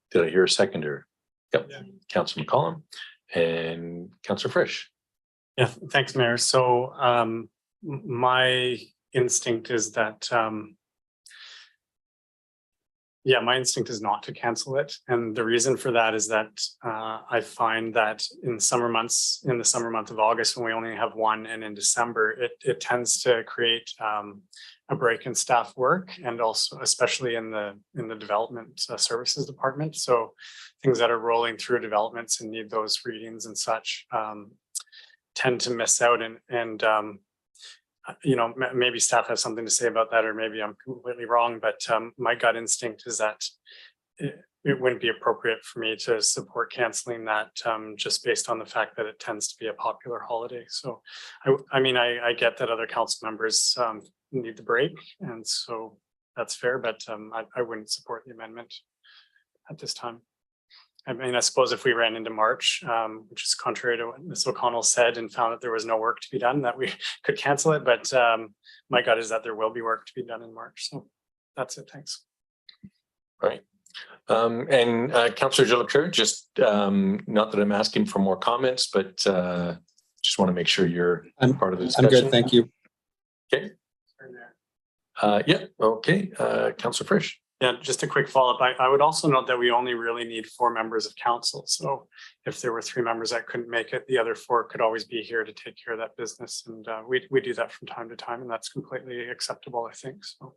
Did I hear a seconder? Yep. Yeah. Councillor McCollum and Councillor Frisch. Yeah, thanks, Mayor. So my instinct is that my instinct is not to cancel it, and the reason for that is that I find that in the summer month of August, when we only have one, and in December, it tends to create a break in staff work, and also especially in the development services department. So things that are rolling through developments and need those readings and such tend to miss out, and maybe staff has something to say about that, or maybe I'm completely wrong, but my gut instinct is that it wouldn't be appropriate for me to support canceling that just based on the fact that it tends to be a popular holiday. So I get that other council members need the break, and so that's fair, but I wouldn't support the amendment at this time. I mean, I suppose if we ran into March, which is contrary to what Ms. O'Connell said, and found that there was no work to be done, that we could cancel it. But my gut is that there will be work to be done in March. So that's it. Thanks. All right. And Councillor Gilles, just not that I'm asking for more comments, but just want to make sure you're part of the discussion. I'm good. Thank you. Okay. Okay. Councillor Frisch. Yeah, just a quick follow-up. I would also note that we only really need 4 members of council. So if there were 3 members that couldn't make it, the other 4 could always be here to take care of that business. And we do that from time to time, and that's completely acceptable, I think. So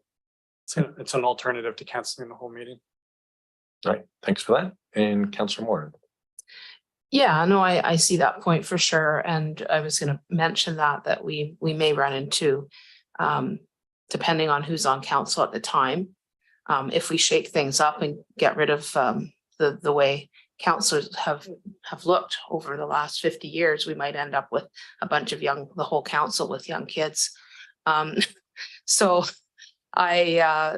it's an alternative to canceling the whole meeting. All right, thanks for that. And Councillor Moore. Yeah, no, I see that point for sure. And I was going to mention that we may run into, depending on who's on council at the time, if we shake things up and get rid of the way counselors have looked over the last 50 years, we might end up with a bunch of the whole council with young kids. So I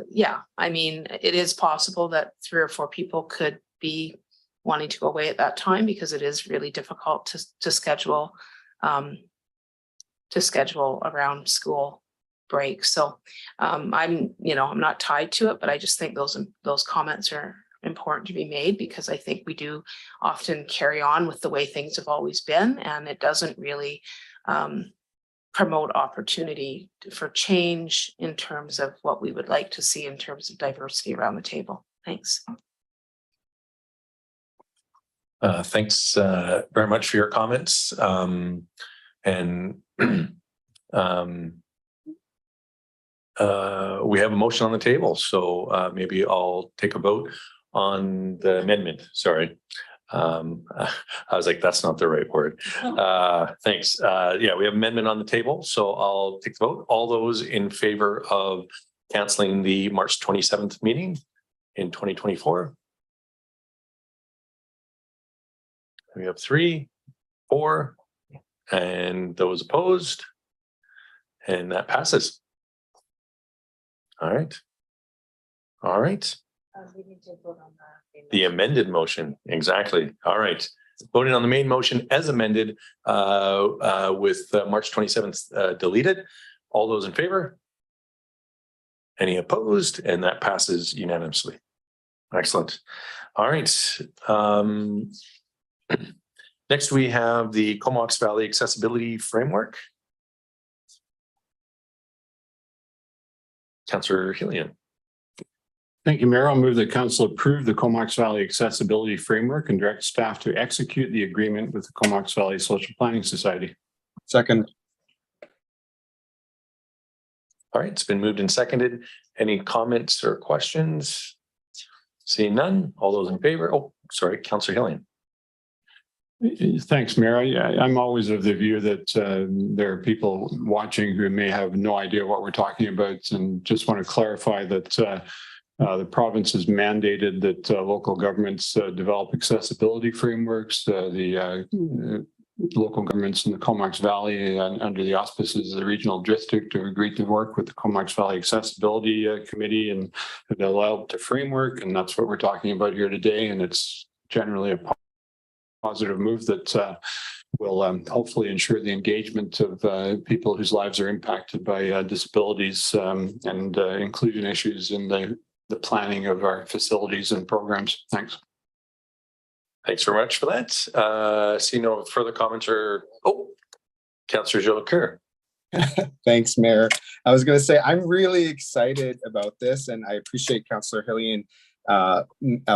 mean, it is possible that 3 or 4 people could be wanting to go away at that time, because it is really difficult to schedule around school break. So I'm not tied to it, but I just think those comments are important to be made, because I think we do often carry on with the way things have always been, and it doesn't really promote opportunity for change in terms of what we would like to see in terms of diversity around the table. Thanks. Thanks very much for your comments. We have a motion on the table, so maybe I'll take a vote on the amendment. Sorry. I was like, that's not the right word. Thanks. Yeah, we have amendment on the table, so I'll take the vote. All those in favor of canceling the March 27th meeting in 2024? We have 3, 4, and those opposed, and that passes. All right. All right. The amended motion, exactly. All right. Voting on the main motion as amended with March 27th deleted. All those in favor? Any opposed? And that passes unanimously. Excellent. All right. Next, we have the Comox Valley Accessibility Framework. Councillor Hillian. Thank you, Mayor. I'll move that council approve the Comox Valley Accessibility Framework and direct staff to execute the agreement with the Comox Valley Social Planning Society. Second. All right, it's been moved and seconded. Any comments or questions? Seeing none, all those in favor? Oh, sorry, Councillor Hillian. Thanks, Mayor. I'm always of the view that there are people watching who may have no idea what we're talking about, and just want to clarify that the province has mandated that local governments develop accessibility frameworks. The local governments in the Comox Valley, under the auspices of the regional district, have agreed to work with the Comox Valley Accessibility Committee and have developed a framework, and that's what we're talking about here today. And it's generally a positive move that will hopefully ensure the engagement of people whose lives are impacted by disabilities and inclusion issues in the planning of our facilities and programs. Thanks. Thanks very much for that. See no further comments or, Councillor Jolicoeur. Thanks, Mayor. I was going to say, I'm really excited about this, and I appreciate Councillor Hillian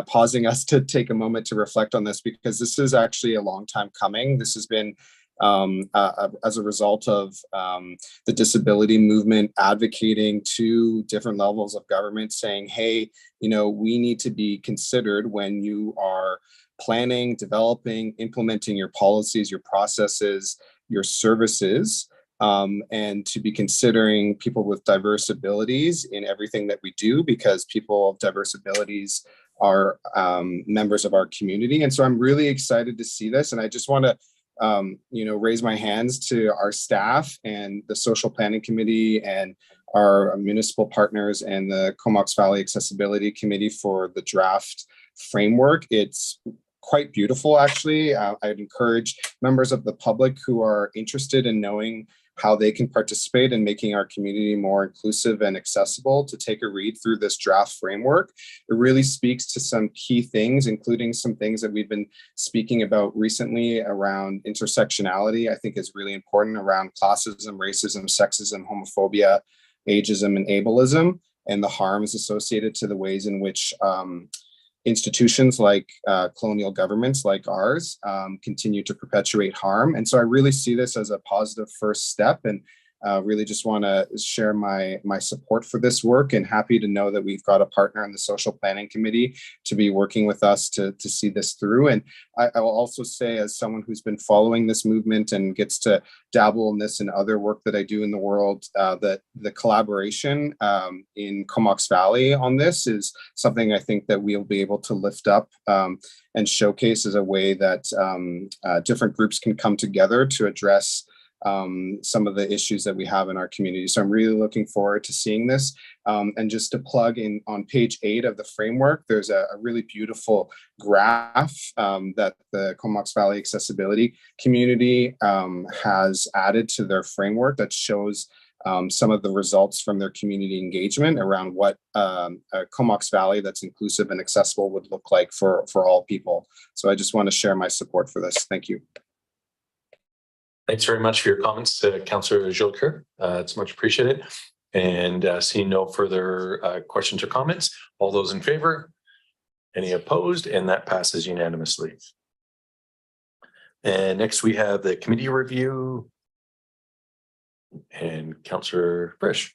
pausing us to take a moment to reflect on this, because this is actually a long time coming. This has been as a result of the disability movement advocating to different levels of government, saying, hey, we need to be considered when you are planning, developing, implementing your policies, your processes, your services, and to be considering people with diverse abilities in everything that we do, because people of diverse abilities are members of our community. And so I'm really excited to see this. And I just want to raise my hands to our staff and the Social Planning Committee and our municipal partners and the Comox Valley Accessibility Committee for the draft framework. It's quite beautiful, actually. I'd encourage members of the public who are interested in knowing how they can participate in making our community more inclusive and accessible to take a read through this draft framework. It really speaks to some key things, including some things that we've been speaking about recently around intersectionality. I think is really important around classism, racism, sexism, homophobia, ageism, and ableism, and the harms associated to the ways in which institutions like colonial governments like ours continue to perpetuate harm. And so I really see this as a positive first step. And Really just want to share my support for this work, and happy to know that we've got a partner in the Social Planning Committee to be working with us to see this through. And I will also say, as someone who's been following this movement and gets to dabble in this and other work that I do in the world, that the collaboration in Comox Valley on this is something I think that we'll be able to lift up and showcase as a way that different groups can come together to address some of the issues that we have in our community. So I'm really looking forward to seeing this. And just to plug in, on page 8 of the framework, there's a really beautiful graph that the Comox Valley Accessibility Community has added to their framework that shows some of the results from their community engagement around what a Comox Valley that's inclusive and accessible would look like for all people. So I just want to share my support for this. Thank you. Thanks very much for your comments, Councillor Jolker. It's much appreciated. And seeing no further questions or comments, all those in favor? Any opposed? And that passes unanimously. And next we have the committee review. And Councillor Frisch.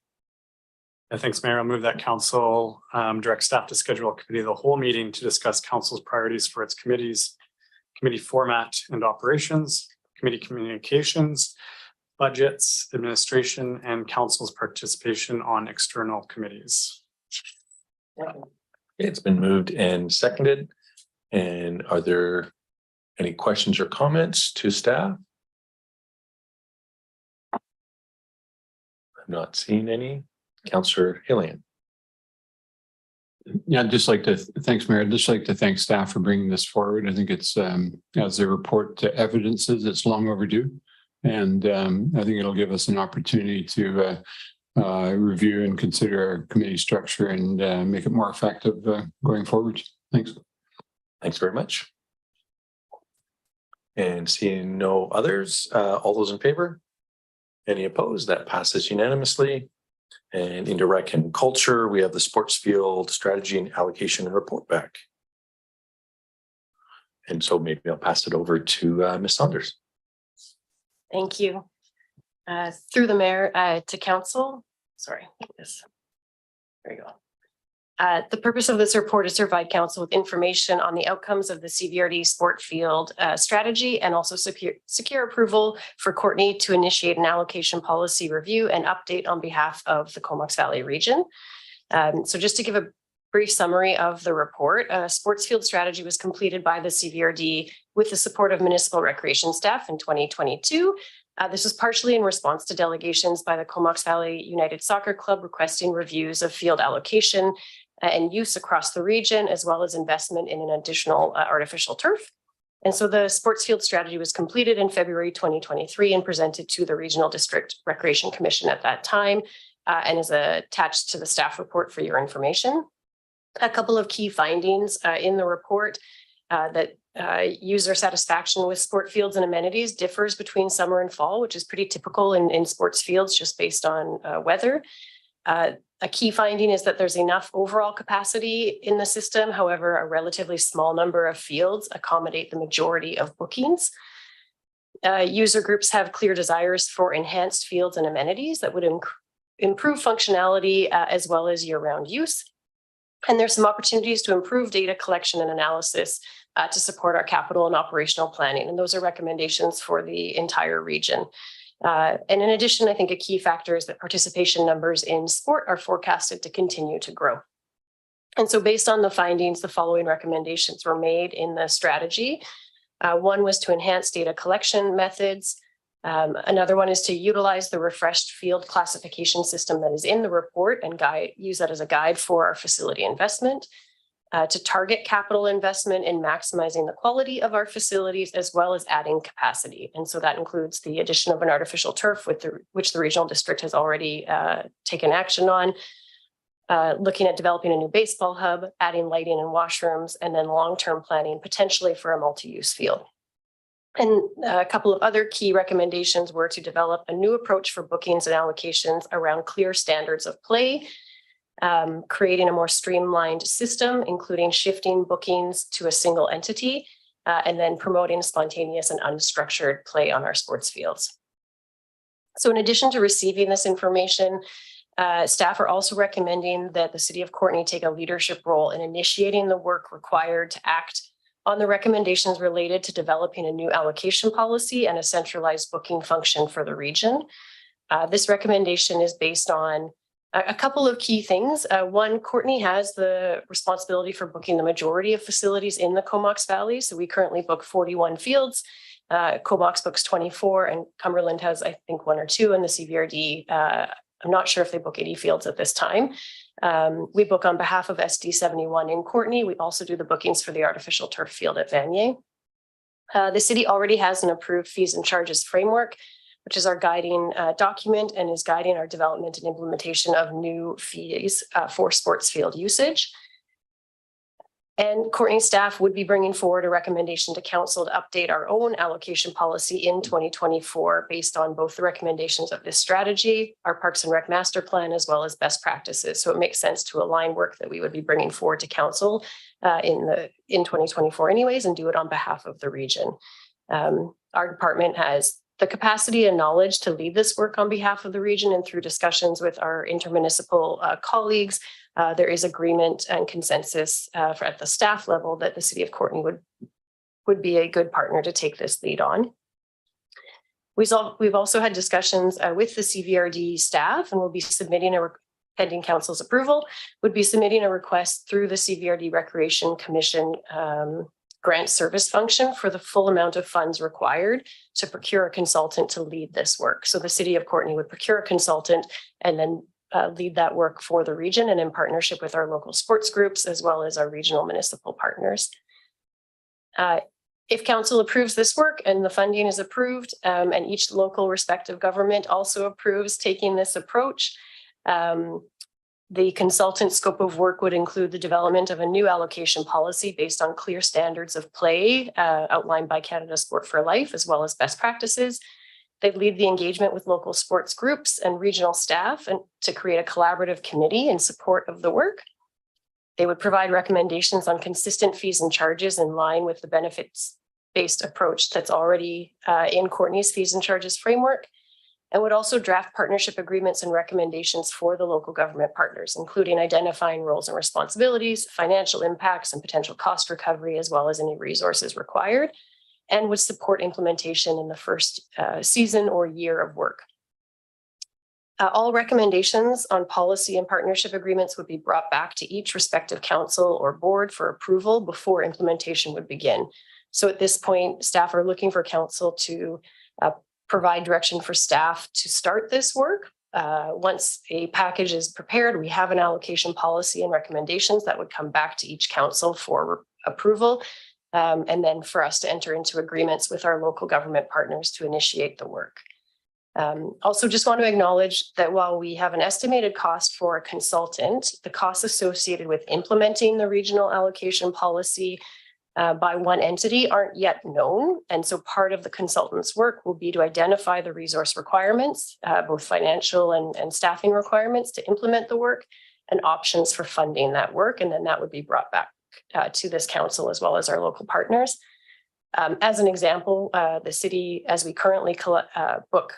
Thanks, Mayor. I'll move that council direct staff to schedule a committee of the whole meeting to discuss council's priorities for its committees, committee format and operations, committee communications, budgets, administration, and council's participation on external committees. It's been moved and seconded. And are there any questions or comments to staff? I'm not seeing any. Councillor Hillian. Yeah, I'd just like to, thanks, Mayor. I'd just like to thank staff for bringing this forward. I think it's, as the report evidences, it's long overdue. And I think it'll give us an opportunity to review and consider our committee structure and make it more effective going forward. Thanks. Thanks very much. And seeing no others, all those in favor? Any opposed? That passes unanimously. And into rec and culture, we have the sports field strategy and allocation and report back. And so maybe I'll pass it over to Ms. Saunders. Thank you. Through the mayor to council. Sorry, yes. There you go. The purpose of this report is to provide council with information on the outcomes of the CVRD sport field strategy, and also secure approval for Courtney to initiate an allocation policy review and update on behalf of the Comox Valley region. So just to give a brief summary of the report, sports field strategy was completed by the CVRD with the support of municipal recreation staff in 2022. This was partially in response to delegations by the Comox Valley United Soccer Club requesting reviews of field allocation and use across the region, as well as investment in an additional artificial turf. And so the sports field strategy was completed in February 2023 and presented to the Regional District Recreation Commission at that time, and is attached to the staff report for your information. A couple of key findings in the report that user satisfaction with sport fields and amenities differs between summer and fall, which is pretty typical in sports fields just based on weather. A key finding is that there's enough overall capacity in the system. However, a relatively small number of fields accommodate the majority of bookings. User groups have clear desires for enhanced fields and amenities that would improve functionality as well as year-round use. And there's some opportunities to improve data collection and analysis to support our capital and operational planning. And those are recommendations for the entire region. And in addition, I think a key factor is that participation numbers in sport are forecasted to continue to grow. And so based on the findings, the following recommendations were made in the strategy. One was to enhance data collection methods. Another one is to utilize the refreshed field classification system that is in the report and use that as a guide for our facility investment. To target capital investment in maximizing the quality of our facilities, as well as adding capacity. And so that includes the addition of an artificial turf which the regional district has already taken action on, looking at developing a new baseball hub, adding lighting and washrooms, and then long-term planning potentially for a multi-use field. And a couple of other key recommendations were to develop a new approach for bookings and allocations around clear standards of play, creating a more streamlined system, including shifting bookings to a single entity, and then promoting spontaneous and unstructured play on our sports fields. So in addition to receiving this information, staff are also recommending that the City of Courtenay take a leadership role in initiating the work required to act on the recommendations related to developing a new allocation policy and a centralized booking function for the region. This recommendation is based on a couple of key things. One, Courtenay has the responsibility for booking the majority of facilities in the Comox Valley. So we currently book 41 fields. Comox books 24 and Cumberland has, I think, 1 or 2, and the CVRD, I'm not sure if they book 80 fields at this time. We book on behalf of SD 71 in Courtenay. We also do the bookings for the artificial turf field at Vanier. The city already has an approved fees and charges framework, which is our guiding document and is guiding our development and implementation of new fees for sports field usage. And Courtenay staff would be bringing forward a recommendation to council to update our own allocation policy in 2024 based on both the recommendations of this strategy, our Parks and Rec master plan, as well as best practices. So it makes sense to align work that we would be bringing forward to council in 2024 anyways, and do it on behalf of the region. Our department has the capacity and knowledge to lead this work on behalf of the region, and through discussions with our intermunicipal colleagues, there is agreement and consensus at the staff level that the City of Courtenay would be a good partner to take this lead on. We've also had discussions with the CVRD staff, and we'll be submitting pending council's approval, would be submitting a request through the CVRD Recreation Commission grant service function for the full amount of funds required to procure a consultant to lead this work. So the City of Courtenay would procure a consultant and then lead that work for the region, and in partnership with our local sports groups as well as our regional municipal partners. If council approves this work and the funding is approved, and each local respective government also approves taking this approach, the consultant scope of work would include the development of a new allocation policy based on clear standards of play outlined by Canada Sport for Life, as well as best practices. They'd lead the engagement with local sports groups and regional staff and to create a collaborative committee in support of the work. They would provide recommendations on consistent fees and charges in line with the benefits-based approach that's already in Courtenay's fees and charges framework, and would also draft partnership agreements and recommendations for the local government partners, including identifying roles and responsibilities, financial impacts, and potential cost recovery, as well as any resources required, and would support implementation in the first season or year of work. All recommendations on policy and partnership agreements would be brought back to each respective council or board for approval before implementation would begin. So at this point, staff are looking for council to provide direction for staff to start this work. Once a package is prepared, we have an allocation policy and recommendations that would come back to each council for approval. And then for us to enter into agreements with our local government partners to initiate the work. Also just want to acknowledge that while we have an estimated cost for a consultant, the costs associated with implementing the regional allocation policy by one entity aren't yet known. And so part of the consultant's work will be to identify the resource requirements, both financial and staffing requirements to implement the work, and options for funding that work. And then that would be brought back to this council as well as our local partners. As an example, the city, as we currently book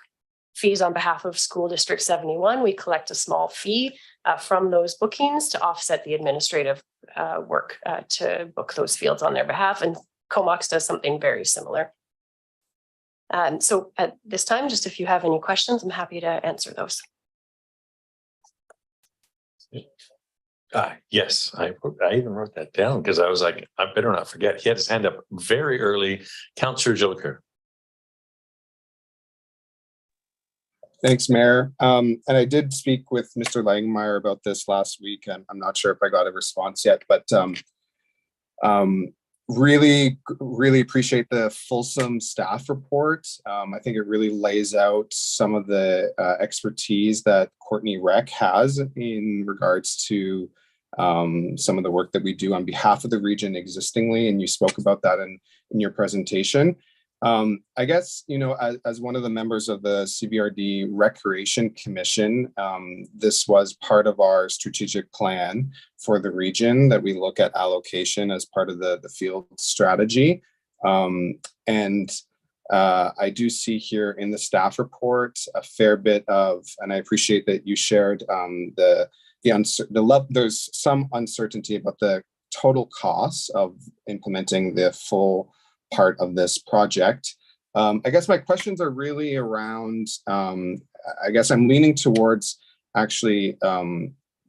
fees on behalf of School District 71, we collect a small fee from those bookings to offset the administrative work to book those fields on their behalf. And Comox does something very similar. So at this time, just if you have any questions, I'm happy to answer those. Yes, I even wrote that down because I was like, I better not forget. He had his hand up very early. Councillor Jolicoeur. Thanks, Mayor. And I did speak with Mr. Langmeyer about this last week, and I'm not sure if I got a response yet, but really appreciate the fulsome staff report. I think it really lays out some of the expertise that Courtenay Rec has in regards to some of the work that we do on behalf of the region existingly, and you spoke about that in your presentation. I guess, you know, as one of the members of the CVRD Recreation Commission, this was part of our strategic plan for the region that we look at allocation as part of the field strategy. And I do see here in the staff report a fair bit of, and I appreciate that you shared there's some uncertainty about the total costs of implementing the full part of this project. I guess my questions are really around, I guess I'm leaning towards actually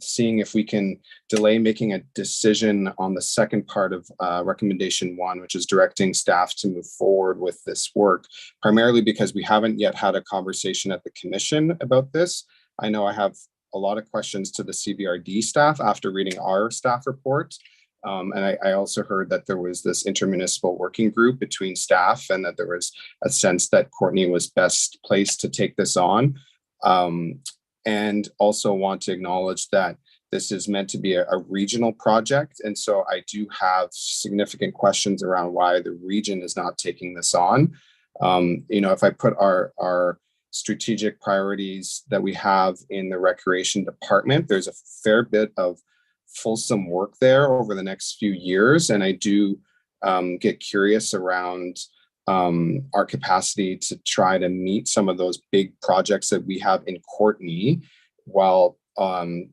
seeing if we can delay making a decision on the second part of recommendation 1, which is directing staff to move forward with this work, primarily because we haven't yet had a conversation at the commission about this. I know I have a lot of questions to the CVRD staff after reading our staff report. And I also heard that there was this intermunicipal working group between staff and that there was a sense that Courtney was best placed to take this on. And also want to acknowledge that this is meant to be a regional project. And so I do have significant questions around why the region is not taking this on. If I put our strategic priorities that we have in the recreation department, there's a fair bit of fulsome work there over the next few years. And I do get curious around our capacity to try to meet some of those big projects that we have in Courtney while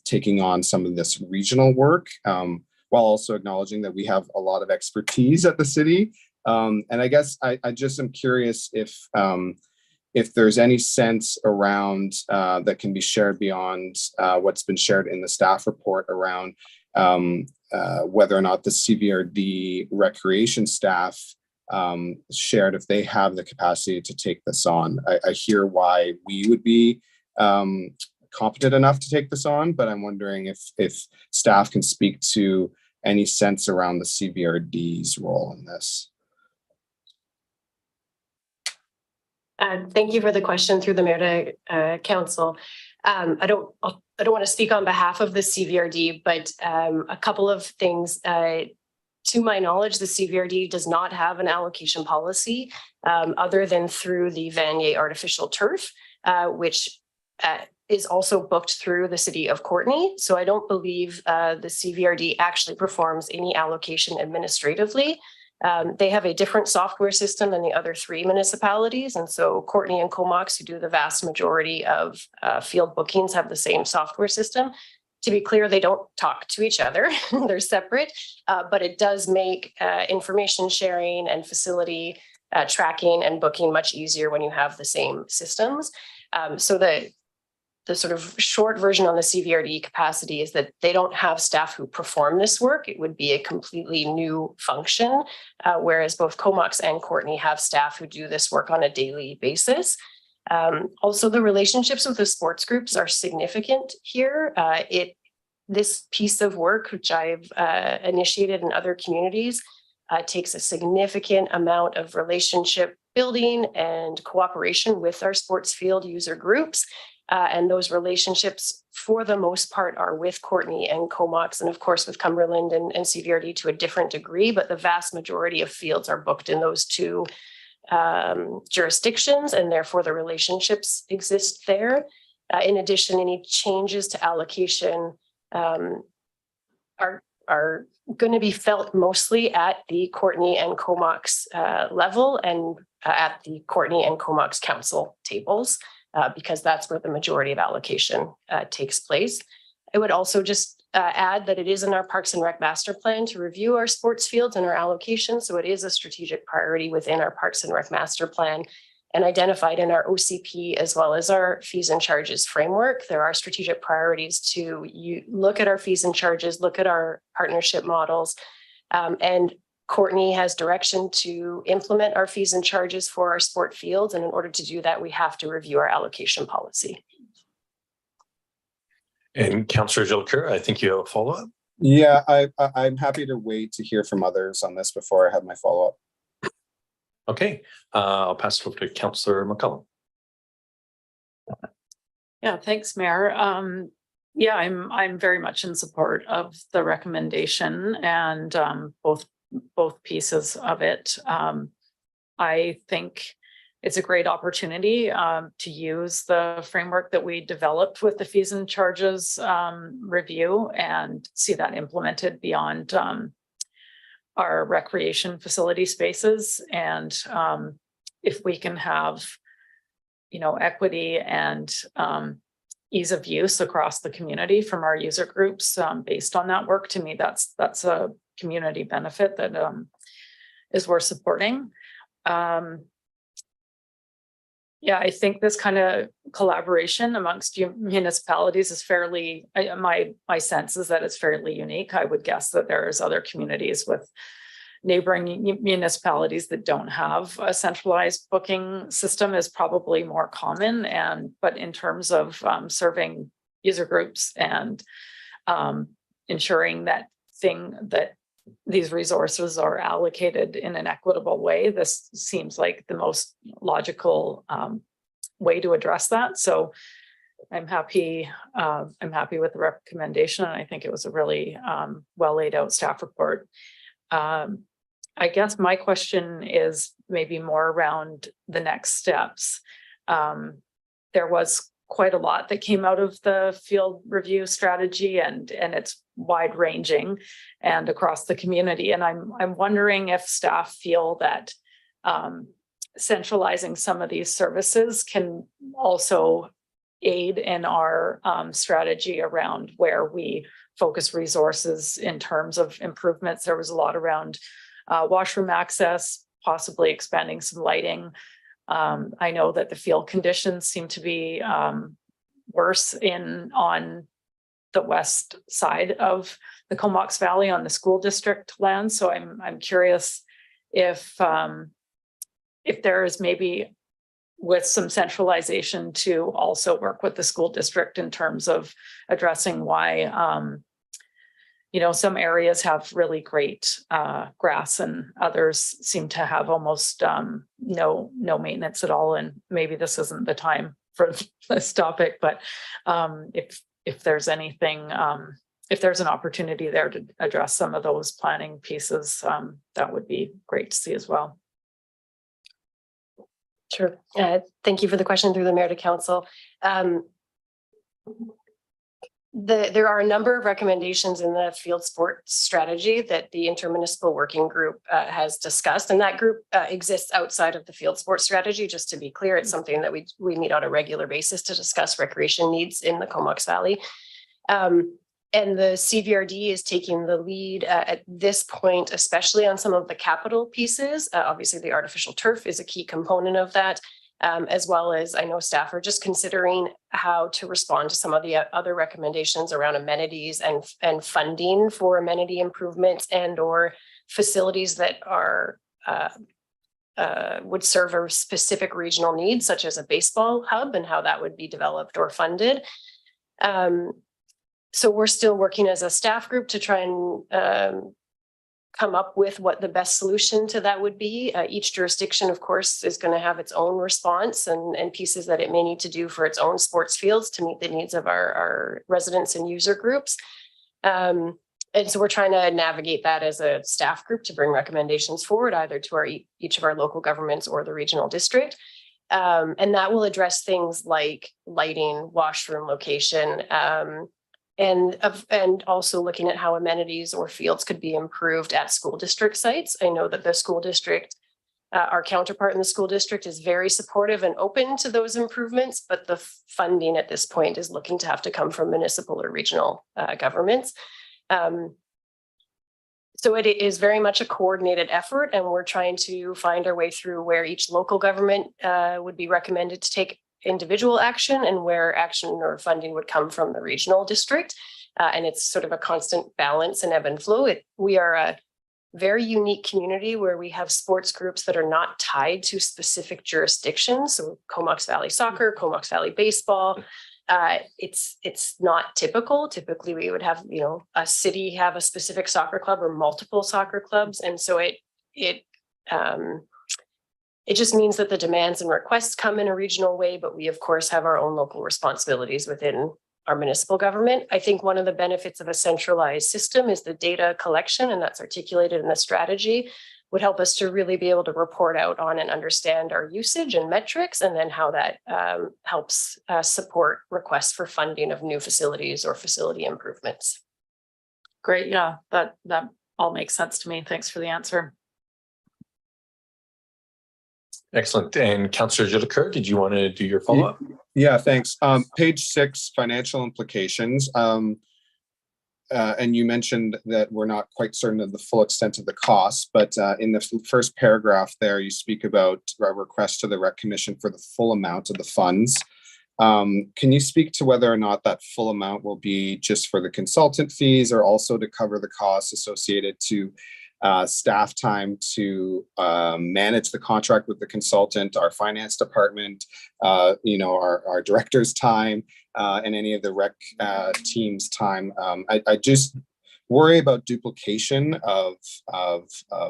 taking on some of this regional work, while also acknowledging that we have a lot of expertise at the city. And I guess I just am curious if there's any sense around that can be shared beyond what's been shared in the staff report around whether or not the CVRD recreation staff shared if they have the capacity to take this on. I hear why we would be competent enough to take this on, but I'm wondering if staff can speak to any sense around the CVRD's role in this. Thank you for the question through the Mayor to Council. I don't want to speak on behalf of the CVRD, but a couple of things. To my knowledge, the CVRD does not have an allocation policy other than through the Vanier artificial turf, which is also booked through the city of Courtney. So I don't believe the CVRD actually performs any allocation administratively. They have a different software system than the other 3 municipalities. And so Courtney and Comox, who do the vast majority of field bookings, have the same software system. To be clear, they don't talk to each other. They're separate, but it does make information sharing and facility tracking and booking much easier when you have the same systems. So the sort of short version on the CVRD capacity is that they don't have staff who perform this work. It would be a completely new function, whereas both Comox and Courtney have staff who do this work on a daily basis. Also, the relationships with the sports groups are significant here. This piece of work, which I've initiated in other communities, takes a significant amount of relationship building and cooperation with our sports field user groups. And those relationships, for the most part, are with Courtney and Comox, and of course with Cumberland and CVRD to a different degree, but the vast majority of fields are booked in those 2 jurisdictions, and therefore the relationships exist there. In addition, any changes to allocation are going to be felt mostly at the Courtney and Comox level and at the Courtney and Comox council tables. Because that's where the majority of allocation takes place. I would also just add that it is in our Parks and Rec master plan to review our sports fields and our allocation. So it is a strategic priority within our Parks and Rec master plan and identified in our OCP as well as our fees and charges framework. There are strategic priorities to look at our fees and charges, look at our partnership models, and Courtney has direction to implement our fees and charges for our sport fields. And in order to do that, we have to review our allocation policy. And Councillor Gilles, I think you have a follow-up. Yeah, I'm happy to wait to hear from others on this before I have my follow-up. Okay, I'll pass it over to Councillor McCullum. Yeah, thanks, Mayor. Yeah, I'm very much in support of the recommendation and both pieces of it. I think it's a great opportunity to use the framework that we developed with the fees and charges review and see that implemented beyond our recreation facility spaces. And if we can have, equity and ease of use across the community from our user groups based on that work, to me, that's a community benefit that is worth supporting. Yeah, I think this kind of collaboration amongst municipalities is fairly, my sense is that it's fairly unique. I would guess that there's other communities with neighboring municipalities that don't have a centralized booking system is probably more common. But in terms of serving user groups and ensuring that these resources are allocated in an equitable way, this seems like the most logical way to address that. So I'm happy with the recommendation. And I think it was a really well laid out staff report. I guess my question is maybe more around the next steps. There was quite a lot that came out of the field review strategy, and it's wide ranging and across the community. And I'm wondering if staff feel that centralizing some of these services can also aid in our strategy around where we focus resources in terms of improvements. There was a lot around washroom access, possibly expanding some lighting. I know that the field conditions seem to be worse on the west side of the Comox Valley on the school district land. So I'm curious if there is maybe with some centralization to also work with the school district in terms of addressing why some areas have really great grass and others seem to have almost no maintenance at all. And maybe this isn't the time for this topic, but if there's anything, if there's an opportunity there to address some of those planning pieces, that would be great to see as well. Sure. Thank you for the question through the Mayor to Council. There are a number of recommendations in the field sports strategy that the intermunicipal working group has discussed, and that group exists outside of the field sports strategy. Just to be clear, it's something that we meet on a regular basis to discuss recreation needs in the Comox Valley. And the CVRD is taking the lead at this point, especially on some of the capital pieces. Obviously, the artificial turf is a key component of that. As well as I know staff are just considering how to respond to some of the other recommendations around amenities and funding for amenity improvements and or facilities that are would serve a specific regional need, such as a baseball hub, and how that would be developed or funded. So we're still working as a staff group to try and come up with what the best solution to that would be. Each jurisdiction, of course, is going to have its own response and pieces that it may need to do for its own sports fields to meet the needs of our residents and user groups. And so we're trying to navigate that as a staff group to bring recommendations forward, either to each of our local governments or the regional district. And that will address things like lighting, washroom location, and also looking at how amenities or fields could be improved at school district sites. I know that the school district, our counterpart in the school district, is very supportive and open to those improvements, but the funding at this point is looking to have to come from municipal or regional governments. So it is very much a coordinated effort, and we're trying to find our way through where each local government would be recommended to take individual action and where action or funding would come from the regional district. And it's sort of a constant balance and ebb and flow. We are a very unique community where we have sports groups that are not tied to specific jurisdictions. So Comox Valley Soccer, Comox Valley Baseball. It's not typical. Typically we would have, a city have a specific soccer club or multiple soccer clubs. And so it just means that the demands and requests come in a regional way, but we of course have our own local responsibilities within our municipal government. I think one of the benefits of a centralized system is the data collection, and that's articulated in the strategy, would help us to really be able to report out on and understand our usage and metrics, and then how that helps support requests for funding of new facilities or facility improvements. Great. Yeah, that all makes sense to me. Thanks for the answer. Excellent. And Councillor Jolicoeur, did you want to do your follow-up? Yeah, thanks. Page 6, financial implications. And you mentioned that we're not quite certain of the full extent of the costs, but in the first paragraph there, you speak about a request to the Rec Commission for the full amount of the funds. Can you speak to whether or not that full amount will be just for the consultant fees or also to cover the costs associated to staff time to manage the contract with the consultant, our finance department, our director's time, and any of the rec team's time? I just worry about duplication of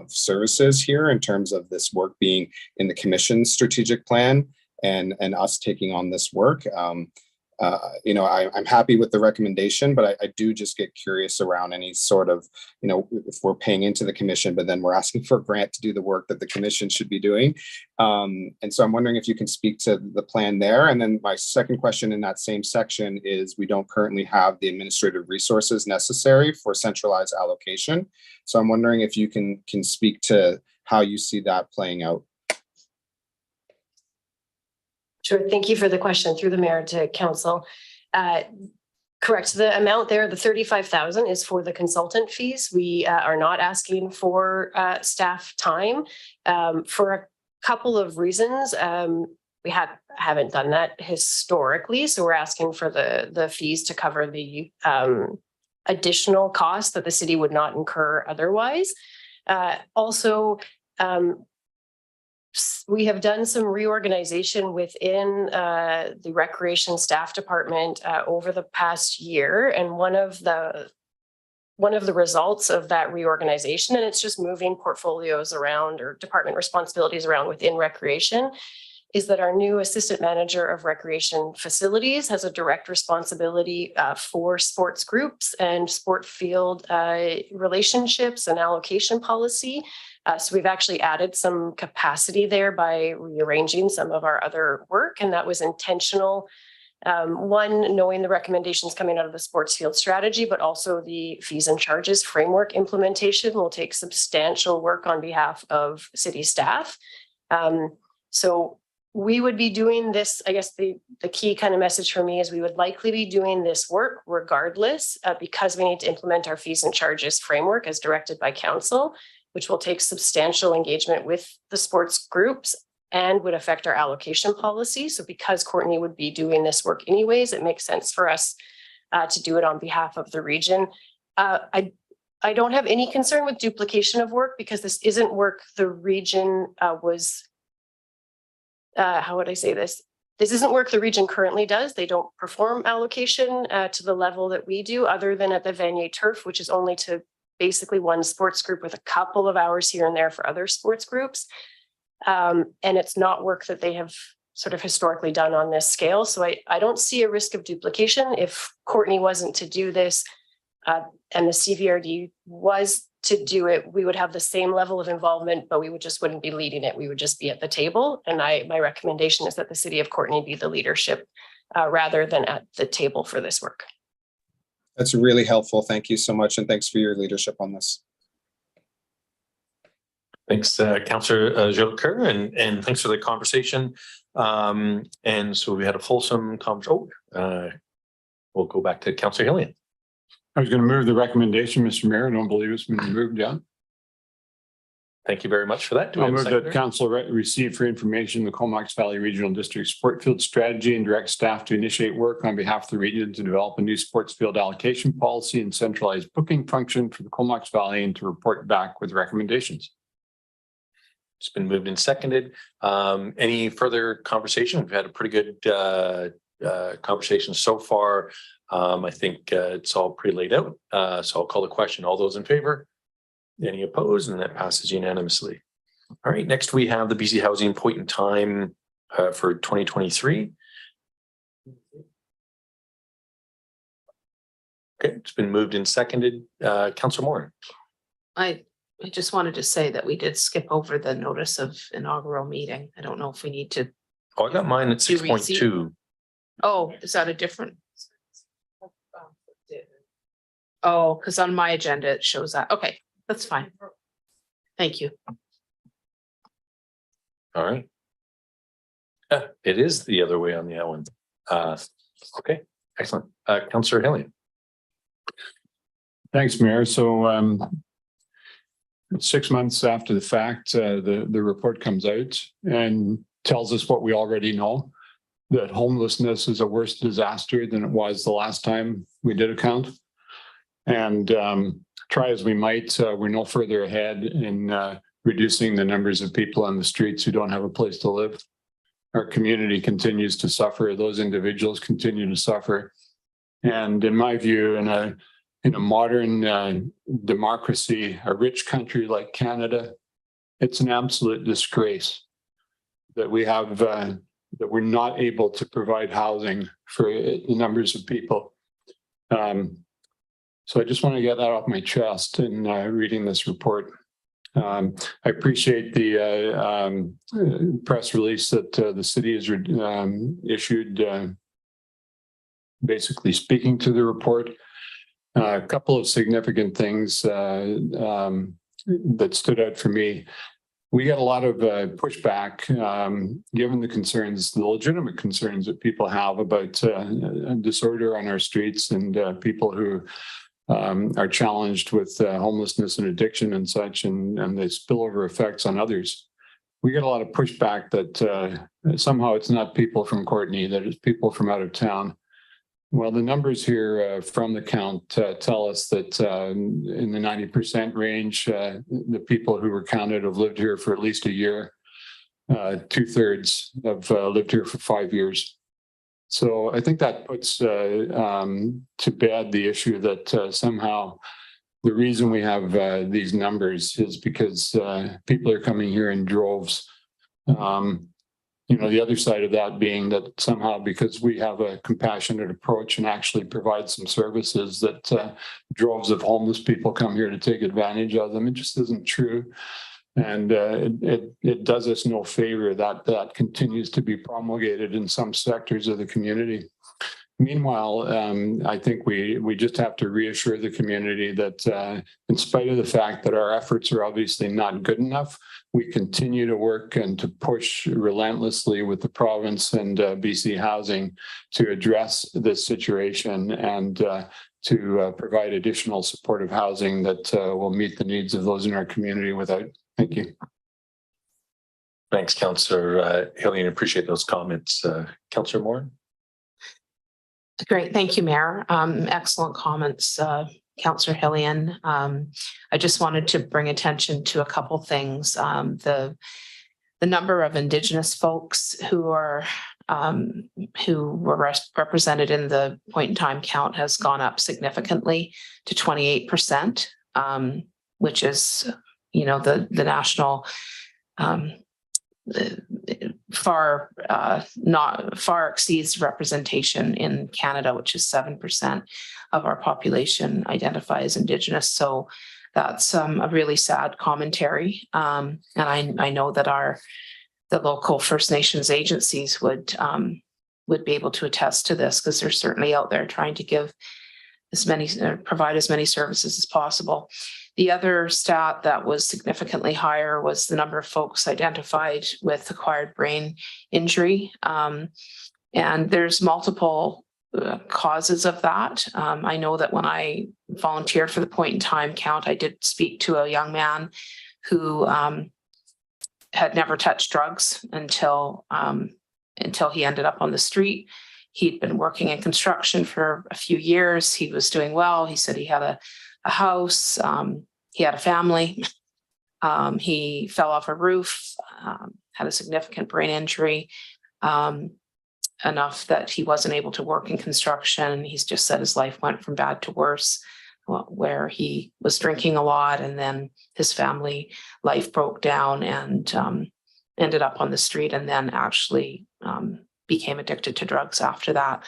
services here in terms of this work being in the commission's strategic plan and us taking on this work. I'm happy with the recommendation, but I do just get curious around any sort of, if we're paying into the commission, but then we're asking for a grant to do the work that the commission should be doing. And so I'm wondering if you can speak to the plan there. And then my second question in that same section is we don't currently have the administrative resources necessary for centralized allocation. So I'm wondering if you can speak to how you see that playing out. Sure. Thank you for the question through the mayor to council. Correct. The amount there, the 35,000 is for the consultant fees. We are not asking for staff time for a couple of reasons. We haven't done that historically. So we're asking for the fees to cover the additional costs that the city would not incur otherwise. Also, we have done some reorganization within the recreation staff department over the past year. And one of the results of that reorganization, and it's just moving portfolios around or department responsibilities around within recreation, is that our new assistant manager of recreation facilities has a direct responsibility for sports groups and sport field relationships and allocation policy. So we've actually added some capacity there by rearranging some of our other work, and that was intentional. One, knowing the recommendations coming out of the sports field strategy, but also the fees and charges framework implementation will take substantial work on behalf of city staff. So we would be doing this, I guess the key kind of message for me is we would likely be doing this work regardless because we need to implement our fees and charges framework as directed by council, which will take substantial engagement with the sports groups and would affect our allocation policy. So because Courtney would be doing this work anyways, it makes sense for us to do it on behalf of the region. I don't have any concern with duplication of work because this isn't work the region was, how would I say this? This isn't work the region currently does. They don't perform allocation to the level that we do other than at the Vanier Turf, which is only to basically one sports group with a couple of hours here and there for other sports groups. And it's not work that they have sort of historically done on this scale. So I don't see a risk of duplication. If Courtney wasn't to do this and the CVRD was to do it, we would have the same level of involvement, but we wouldn't be leading it. We would just be at the table. And my recommendation is that the city of Courtney be the leadership rather than at the table for this work. That's really helpful. Thank you so much. And thanks for your leadership on this. Thanks, Councillor Jolicoeur, and thanks for the conversation. And so we had a fulsome conversation. We'll go back to Councillor Hillian. I was going to move the recommendation, Mr. Mayor. I don't believe it's been moved down. Thank you very much for that. I'll move that council receive for information the Comox Valley Regional District Sport Field Strategy and direct staff to initiate work on behalf of the region to develop a new sports field allocation policy and centralized booking function for the Comox Valley and to report back with recommendations. It's been moved and seconded. Any further conversation? We've had a pretty good conversation so far. I think it's all pre-laid out. So I'll call the question. All those in favor? Any opposed? And that passes unanimously. All right, next we have the BC Housing point in time for 2023. Okay, it's been moved and seconded. Councillor Moore. I just wanted to say that we did skip over the notice of inaugural meeting. I don't know if we need to. Oh, I got mine at 6.2. Oh, is that a different? Oh, because on my agenda it shows that. Okay, that's fine. Thank you. All right. It is the other way on the one. Okay, excellent. Councillor Hillian. Thanks, Mayor. So 6 months after the fact, the report comes out and tells us what we already know, that homelessness is a worse disaster than it was the last time we did a count. And try as we might, we're no further ahead in reducing the numbers of people on the streets who don't have a place to live. Our community continues to suffer. Those individuals continue to suffer. And in my view, in a modern democracy, a rich country like Canada, it's an absolute disgrace that we have that we're not able to provide housing for the numbers of people. So I just want to get that off my chest in reading this report. I appreciate the press release that the city has issued, basically speaking to the report. A couple of significant things that stood out for me. We got a lot of pushback, given the concerns, the legitimate concerns that people have about disorder on our streets and people who are challenged with homelessness and addiction and such, and the spillover effects on others. We get a lot of pushback that somehow it's not people from Courtenay, that it's people from out of town. Well, the numbers here from the count tell us that in the 90% range, the people who were counted have lived here for at least a year. 2/3 have lived here for 5 years. So I think that puts to bed the issue that somehow the reason we have these numbers is because people are coming here in droves. The other side of that being that somehow because we have a compassionate approach and actually provide some services that droves of homeless people come here to take advantage of them. It just isn't true. And it does us no favor that that continues to be promulgated in some sectors of the community. Meanwhile, I think we just have to reassure the community that in spite of the fact that our efforts are obviously not good enough, we continue to work and to push relentlessly with the province and BC Housing to address this situation and to provide additional supportive housing that will meet the needs of those in our community without. Thank you. Thanks, Councillor Hillian. Appreciate those comments. Councillor Moore. Great. Thank you, Mayor. Excellent comments, Councillor Hillian. I just wanted to bring attention to a couple things. The number of Indigenous folks who were represented in the point in time count has gone up significantly to 28%, which is, the national far exceeds representation in Canada, which is 7% of our population identify as Indigenous. So that's a really sad commentary. And I know that the local First Nations agencies would be able to attest to this because they're certainly out there trying to give provide as many services as possible. The other stat that was significantly higher was the number of folks identified with acquired brain injury. And there's multiple causes of that. I know that when I volunteered for the point in time count, I did speak to a young man who had never touched drugs until he ended up on the street. He'd been working in construction for a few years. He was doing well. He said he had a house. He had a family. He fell off a roof, had a significant brain injury, enough that he wasn't able to work in construction. He's just said his life went from bad to worse, where he was drinking a lot, and then his family life broke down and ended up on the street, and then actually became addicted to drugs after that.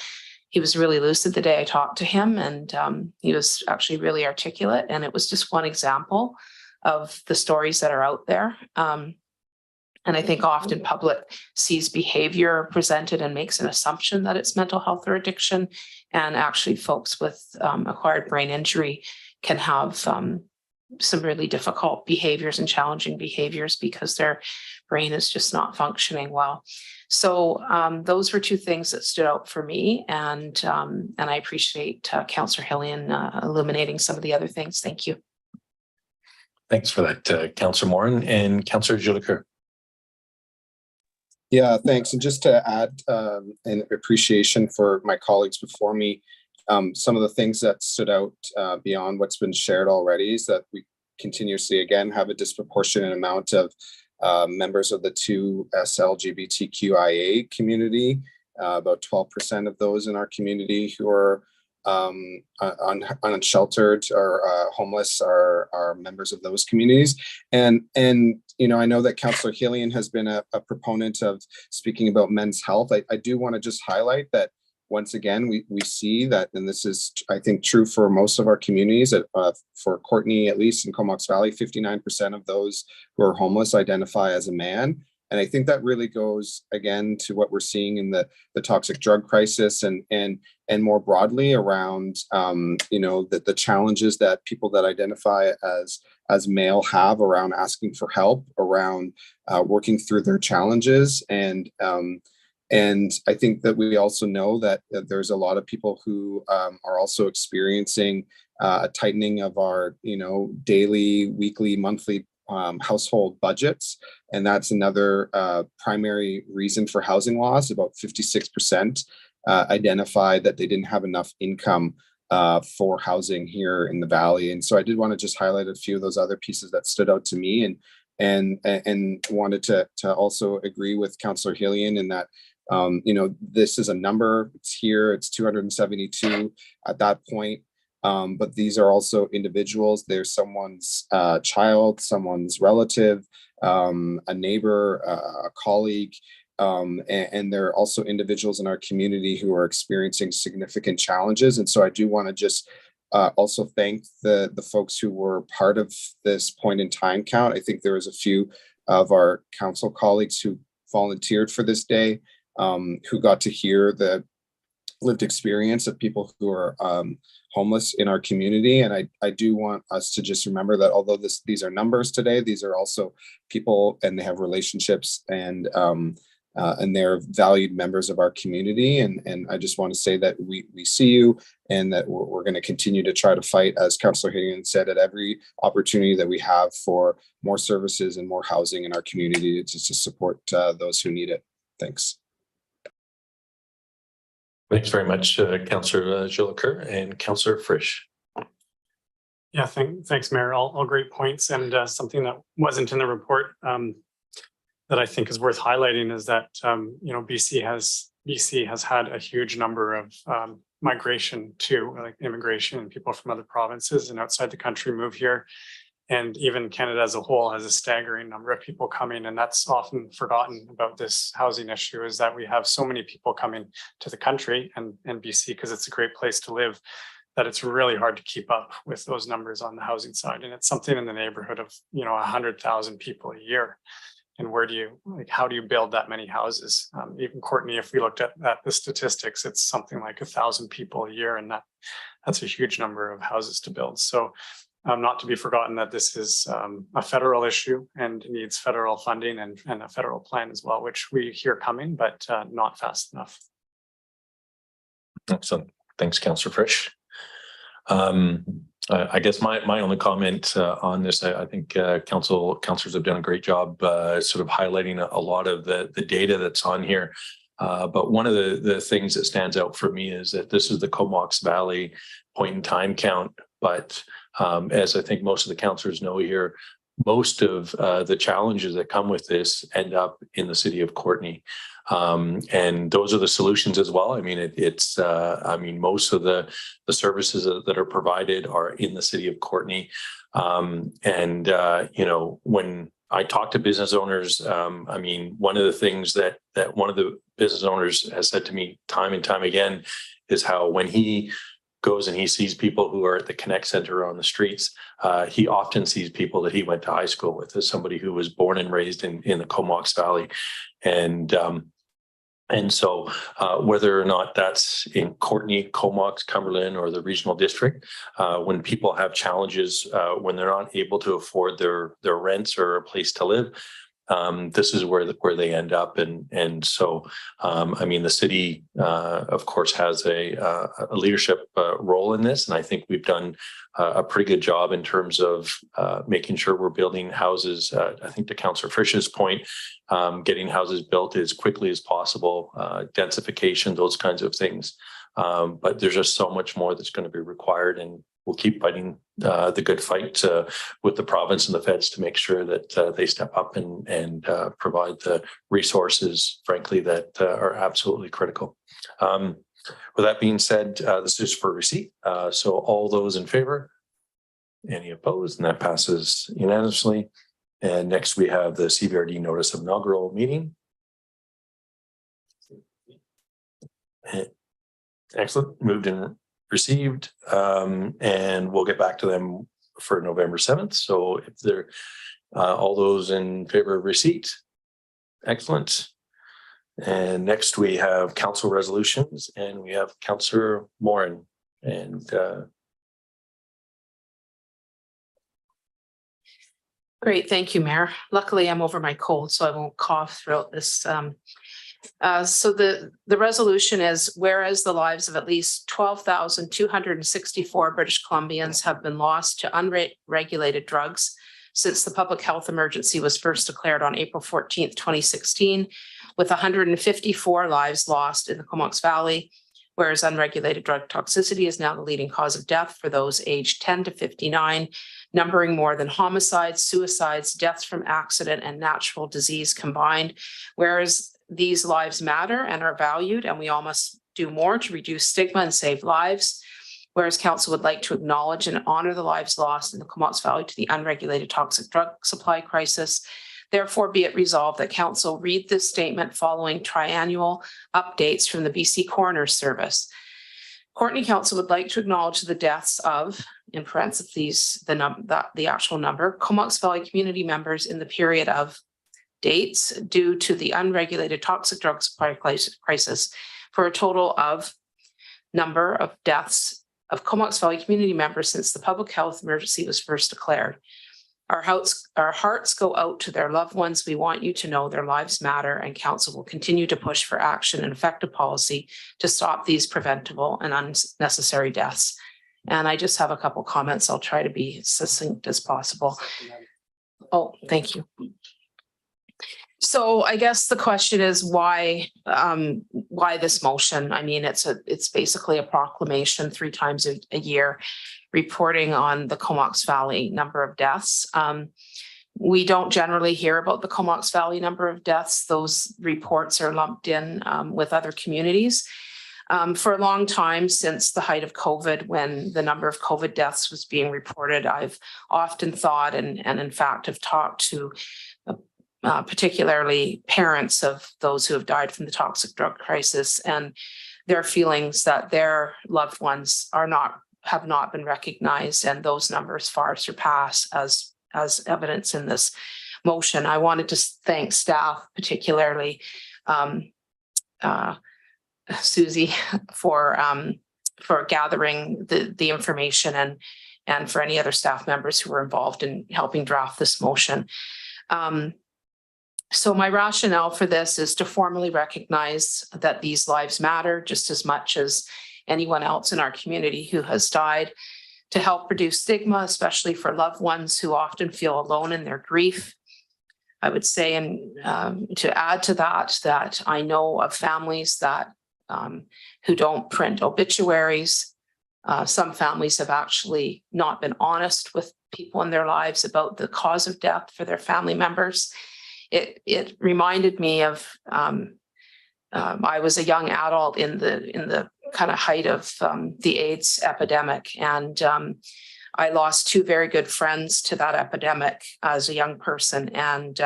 He was really lucid the day I talked to him, and he was actually really articulate. And it was just one example of the stories that are out there. And I think often public sees behavior presented and makes an assumption that it's mental health or addiction. And actually folks with acquired brain injury can have some really difficult behaviors and challenging behaviors because their brain is just not functioning well. So those were two things that stood out for me, and I appreciate Councillor Hillian illuminating some of the other things. Thank you. Thanks for that, Councillor Morin and Councillor Jolicoeur. Yeah, thanks. And just to add an appreciation for my colleagues before me, some of the things that stood out beyond what's been shared already is that we continuously, again, have a disproportionate amount of members of the 2S LGBTQIA community, about 12% of those in our community who are unsheltered or homeless are members of those communities. And you know, I know that Councillor Hillian has been a proponent of speaking about men's health. I do want to just highlight that once again, we see that, and this is, I think, true for most of our communities, for Courtenay, at least in Comox Valley, 59% of those who are homeless identify as a man. And I think that really goes, again, to what we're seeing in the toxic drug crisis and more broadly around, you know, the challenges that people that identify as male have around asking for help, around working through their challenges. And I think that we also know that there's a lot of people who are also experiencing a tightening of our, you know, daily, weekly, monthly household budgets. And that's another primary reason for housing loss. About 56% identified that they didn't have enough income for housing here in the Valley. And so I did want to just highlight a few of those other pieces that stood out to me, and wanted to also agree with Councillor Hillian in that, you know, this is a number, it's here, it's 272 at that point. But these are also individuals. There's someone's child, someone's relative, a neighbor, a colleague, and there are also individuals in our community who are experiencing significant challenges. And so I do want to just also thank the folks who were part of this point in time count. I think there was a few of our council colleagues who volunteered for this day, who got to hear the lived experience of people who are homeless in our community. And I do want us to just remember that although these are numbers today, these are also people, and they have relationships, and they're valued members of our community. And I just want to say that we see you, and that we're going to continue to try to fight, as Councillor Hillian said, at every opportunity that we have for more services and more housing in our community to support those who need it. Thanks. Thanks very much, Councillor Jolicoeur and Councillor Frisch. Yeah, thanks, Mayor. All great points. And something that wasn't in the report that I think is worth highlighting is that, you know, BC has had a huge number of migration too, like immigration, and people from other provinces and outside the country move here. And even Canada as a whole has a staggering number of people coming. And that's often forgotten about this housing issue, is that we have so many people coming to the country and BC, because it's a great place to live, that it's really hard to keep up with those numbers on the housing side. And it's something in the neighborhood of, you know, 100,000 people a year. And how do you build that many houses? Even Courtenay, if we looked at the statistics, it's something like 1,000 people a year. And that's a huge number of houses to build. So not to be forgotten that this is a federal issue and needs federal funding and a federal plan as well, which we hear coming, but not fast enough. Excellent. Thanks, Councillor Frisch. I guess my only comment on this, I think councillors have done a great job sort of highlighting a lot of the data that's on here. But one of the things that stands out for me is that this is the Comox Valley point in time count. But as I think most of the councillors know here, most of the challenges that come with this end up in the city of Courtenay. And those are the solutions as well. I mean, I mean, most of the services that are provided are in the city of Courtenay. You know, when I talk to business owners, I mean, one of the things that one of the business owners has said to me time and time again is how when he goes and he sees people who are at the Connect Center on the streets, he often sees people that he went to high school with, as somebody who was born and raised in the Comox Valley. And And so whether or not that's in Courtenay, Comox, Cumberland, or the regional district, when people have challenges, when they're not able to afford their rents or a place to live, this is where they end up. And so, I mean, the city, of course, has a leadership role in this. And I think we've done a pretty good job in terms of making sure we're building houses. I think to Councillor Frisch's point, getting houses built as quickly as possible, densification, those kinds of things. But there's just so much more that's going to be required, and we'll keep fighting the good fight with the province and the feds to make sure that they step up and provide the resources, frankly, that are absolutely critical. With that being said, this is for receipt. So all those in favor? Any opposed? And that passes unanimously. And next we have the CVRD notice of inaugural meeting. Excellent. Moved and received. And we'll get back to them for November 7th. So if they're all those in favor of receipt. Excellent. And next we have council resolutions, and we have Councillor Morin. And Great, thank you, Mayor. Luckily, I'm over my cold, so I won't cough throughout this. So the resolution is, whereas the lives of at least 12,264 British Columbians have been lost to unregulated drugs since the public health emergency was first declared on April 14th, 2016, with 154 lives lost in the Comox Valley, whereas unregulated drug toxicity is now the leading cause of death for those aged 10 to 59, numbering more than homicides, suicides, deaths from accident, and natural disease combined. Whereas these lives matter and are valued, and we all must do more to reduce stigma and save lives. Whereas council would like to acknowledge and honor the lives lost in the Comox Valley to the unregulated toxic drug supply crisis. Therefore, be it resolved that council read this statement following triannual updates from the BC Coroner Service. Courtenay Council would like to acknowledge the deaths of, in parentheses, the actual number, Comox Valley community members in the period of dates due to the unregulated toxic drug supply crisis, for a total of number of deaths of Comox Valley community members since the public health emergency was first declared. Our hearts go out to their loved ones. We want you to know their lives matter, and council will continue to push for action and effective policy to stop these preventable and unnecessary deaths. And I just have a couple comments. I'll try to be succinct as possible. Oh, thank you. So I guess the question is why this motion? I mean, it's basically a proclamation 3 times a year reporting on the Comox Valley number of deaths. We don't generally hear about the Comox Valley number of deaths. Those reports are lumped in with other communities. For a long time, since the height of COVID, when the number of COVID deaths was being reported, I've often thought and in fact have talked to particularly parents of those who have died from the toxic drug crisis, and their feelings that their loved ones have not been recognized, and those numbers far surpass as evidence in this motion. I wanted to thank staff, particularly Susie, for gathering the information, and for any other staff members who were involved in helping draft this motion. So my rationale for this is to formally recognize that these lives matter just as much as anyone else in our community who has died, to help reduce stigma, especially for loved ones who often feel alone in their grief. I would say, and to add to that I know of families that who don't print obituaries. Some families have actually not been honest with people in their lives about the cause of death for their family members. It reminded me of I was a young adult in the kind of height of the AIDS epidemic, and I lost 2 very good friends to that epidemic as a young person. And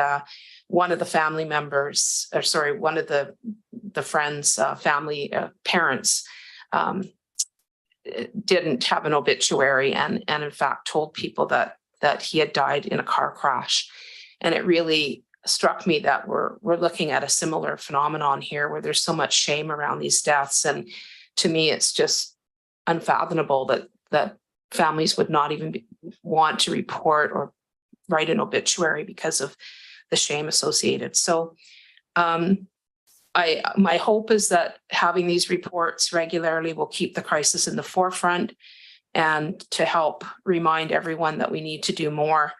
one of the family members, or sorry, one of the friends' family parents didn't have an obituary, and in fact told people that he had died in a car crash. And it really struck me that we're looking at a similar phenomenon here where there's so much shame around these deaths. And to me, it's just unfathomable that families would not even want to report or write an obituary because of the shame associated. So my hope is that having these reports regularly will keep the crisis in the forefront and to help remind everyone that we need to do more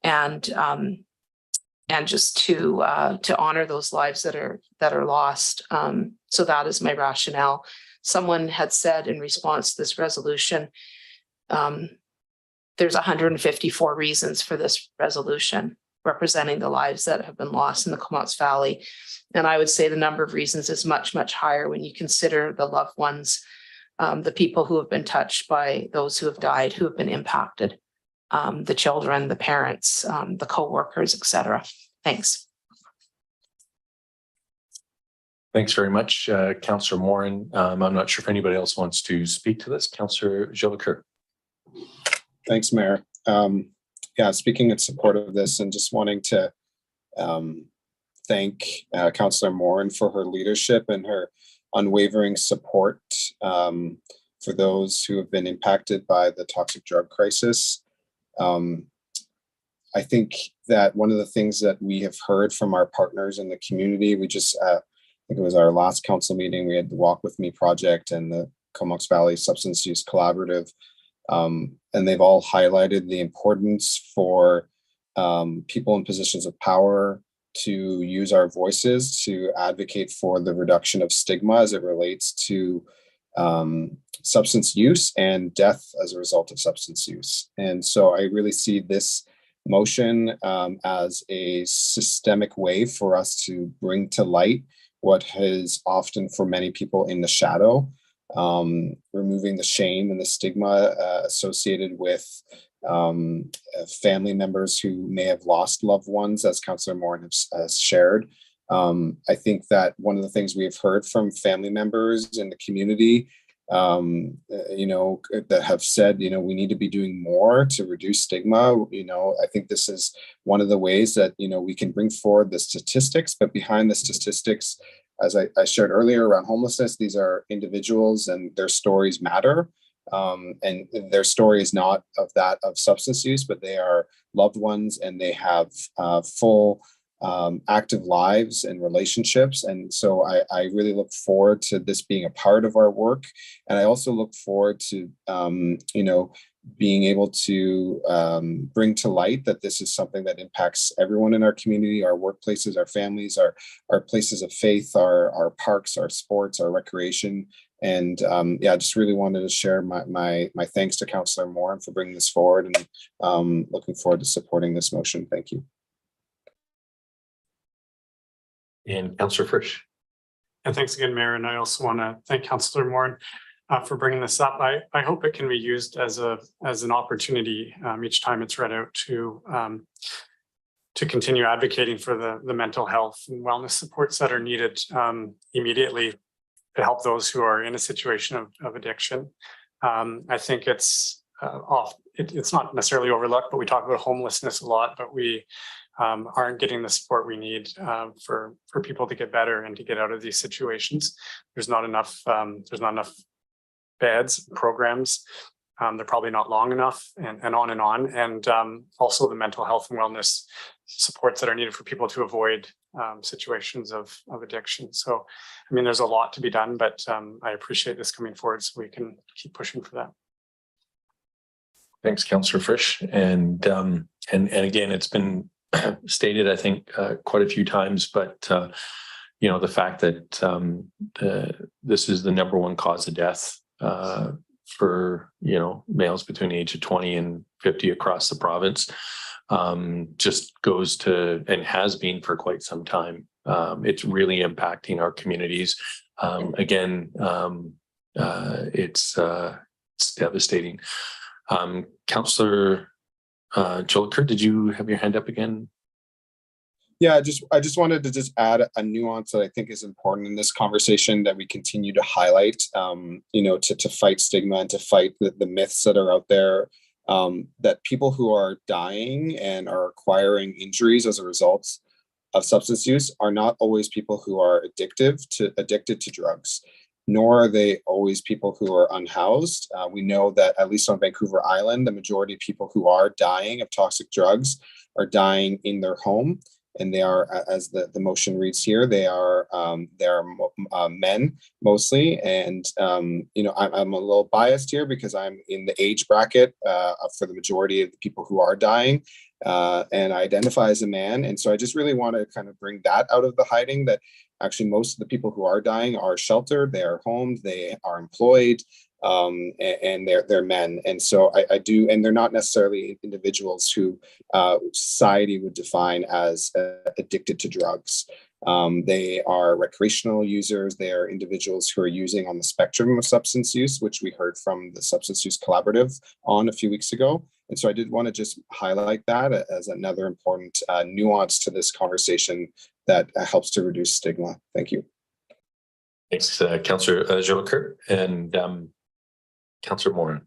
and just to honor those lives that are lost. So that is my rationale. Someone had said in response to this resolution, there's 154 reasons for this resolution representing the lives that have been lost in the Comox Valley. And I would say the number of reasons is much, much higher when you consider the loved ones, the people who have been touched by those who have died, who have been impacted, the children, the parents, the co-workers, et cetera. Thanks. Thanks very much, Councillor Morin. I'm not sure if anybody else wants to speak to this. Councillor Jolicoeur. Thanks, Mayor. Yeah, speaking in support of this and just wanting to thank Councillor Morin for her leadership and her unwavering support for those who have been impacted by the toxic drug crisis. I think that one of the things that we have heard from our partners in the community, we just, I think it was our last council meeting, we had the Walk With Me project and the Comox Valley Substance Use Collaborative. And they've all highlighted the importance for people in positions of power to use our voices to advocate for the reduction of stigma as it relates to substance use and death as a result of substance use. And so I really see this motion as a systemic way for us to bring to light what is often for many people in the shadow. Removing the shame and the stigma associated with family members who may have lost loved ones, as Councillor Morin has shared. I think that one of the things we have heard from family members in the community, that have said, we need to be doing more to reduce stigma. I think this is one of the ways that, we can bring forward the statistics, but behind the statistics, as I shared earlier around homelessness, these are individuals and their stories matter. And their story is not of that of substance use, but they are loved ones and they have full active lives and relationships. And so I really look forward to this being a part of our work. And I also look forward to, being able to bring to light that this is something that impacts everyone in our community, our workplaces, our families, our places of faith, our parks, our sports, our recreation. And just really wanted to share my thanks to Councillor Morin for bringing this forward, and looking forward to supporting this motion. Thank you. And Councillor Frisch. And thanks again, Mayor. And I also want to thank Councillor Morin for bringing this up. I hope it can be used as an opportunity each time it's read out to continue advocating for the mental health and wellness supports that are needed immediately to help those who are in a situation of addiction. I think it's not necessarily overlooked, but we talk about homelessness a lot, but we aren't getting the support we need for people to get better and to get out of these situations. There's not enough beds, programs. They're probably not long enough, and on and on. And also the mental health and wellness supports that are needed for people to avoid situations of addiction. So, I mean, there's a lot to be done, but I appreciate this coming forward so we can keep pushing for that. Thanks, Councillor Frisch. And again, it's been stated, I think, quite a few times, but the fact that this is the #1 cause of death for males between the age of 20 and 50 across the province just goes to, and has been for quite some time. It's really impacting our communities. It's devastating. Councillor Jolicoeur, did you have your hand up again? Yeah, I just wanted to add a nuance that I think is important in this conversation that we continue to highlight, to fight stigma and to fight the myths that are out there, that people who are dying and are acquiring injuries as a result of substance use are not always people who are addicted to drugs, nor are they always people who are unhoused. We know that at least on Vancouver Island, the majority of people who are dying of toxic drugs are dying in their home. And they are, as the motion reads here, they are men mostly. And, you know, I'm a little biased here because I'm in the age bracket for the majority of the people who are dying. And I identify as a man. And so I just really want to kind of bring that out of the hiding, that actually most of the people who are dying are sheltered, they are homed, they are employed, and they're men. And so I do, and they're not necessarily individuals who society would define as addicted to drugs. They are recreational users. They are individuals who are using on the spectrum of substance use, which we heard from the Substance Use Collaborative on a few weeks ago. And so I did want to just highlight that as another important nuance to this conversation that helps to reduce stigma. Thank you. Thanks, Councillor Jolicoeur and Councillor Morin.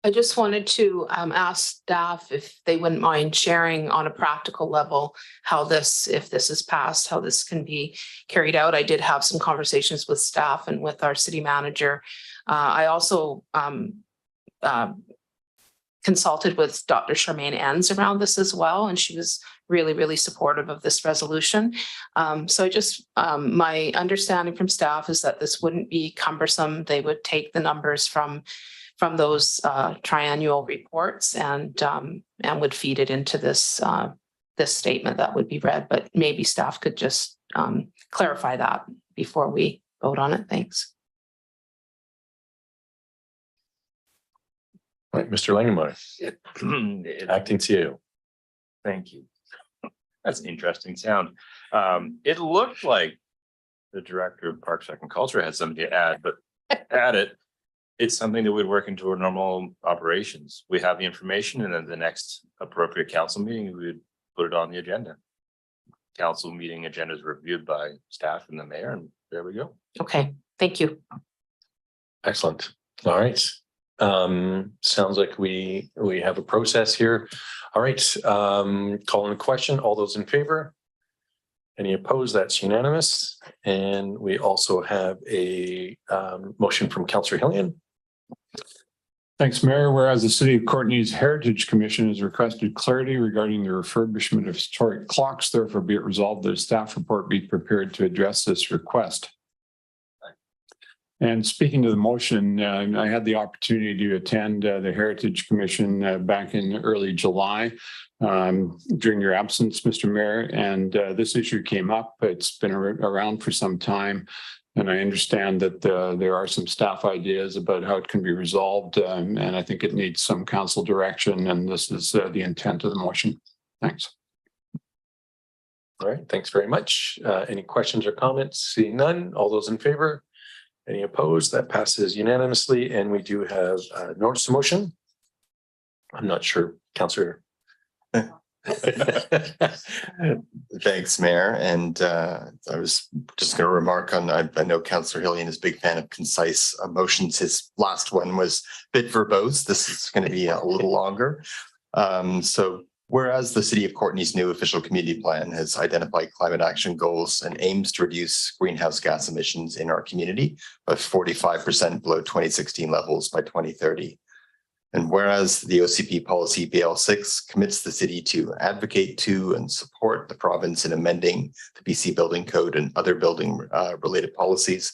I just wanted to ask staff if they wouldn't mind sharing on a practical level how this, if this is passed, how this can be carried out. I did have some conversations with staff and with our city manager. I also consulted with Dr. Charmaine Enns around this as well, and she was really, really supportive of this resolution. So I just, my understanding from staff is that this wouldn't be cumbersome. They would take the numbers from those triannual reports and would feed it into this this statement that would be read. But maybe staff could just clarify that before we vote on it. Thanks. All right, Mr. Langenmeyer, acting CAO. Thank you. That's an interesting sound. It looked like the director of Parks, Rec and Culture had something to add, but add it. It's something that would work into our normal operations. We have the information, and then the next appropriate council meeting, we would put it on the agenda. Council meeting agenda is reviewed by staff and the mayor, and there we go. Okay, thank you. Excellent. All right. Sounds like we have a process here. All right. Calling a question. All those in favor? Any opposed? That's unanimous. And we also have a motion from Councillor Hillian. Thanks, Mayor. Whereas the City of Courtenay's Heritage Commission has requested clarity regarding the refurbishment of historic clocks, therefore be it resolved that a staff report be prepared to address this request. And speaking to the motion, I had the opportunity to attend the Heritage Commission back in early July during your absence, Mr. Mayor, and this issue came up. It's been around for some time, and I understand that there are some staff ideas about how it can be resolved, and I think it needs some council direction, and this is the intent of the motion. Thanks. All right, thanks very much. Any questions or comments? Seeing none, all those in favor? Any opposed? That passes unanimously, and we do have a notice of motion. I'm not sure, Councillor. Thanks, Mayor. And I was just going to remark on, I know Councillor Hillian is a big fan of concise motions. His last one was a bit verbose. This is going to be a little longer. So whereas the City of Courtenay's new official community plan has identified climate action goals and aims to reduce greenhouse gas emissions in our community by 45% below 2016 levels by 2030. And whereas the OCP policy BL6 commits the city to advocate to and support the province in amending the BC Building Code and other building related policies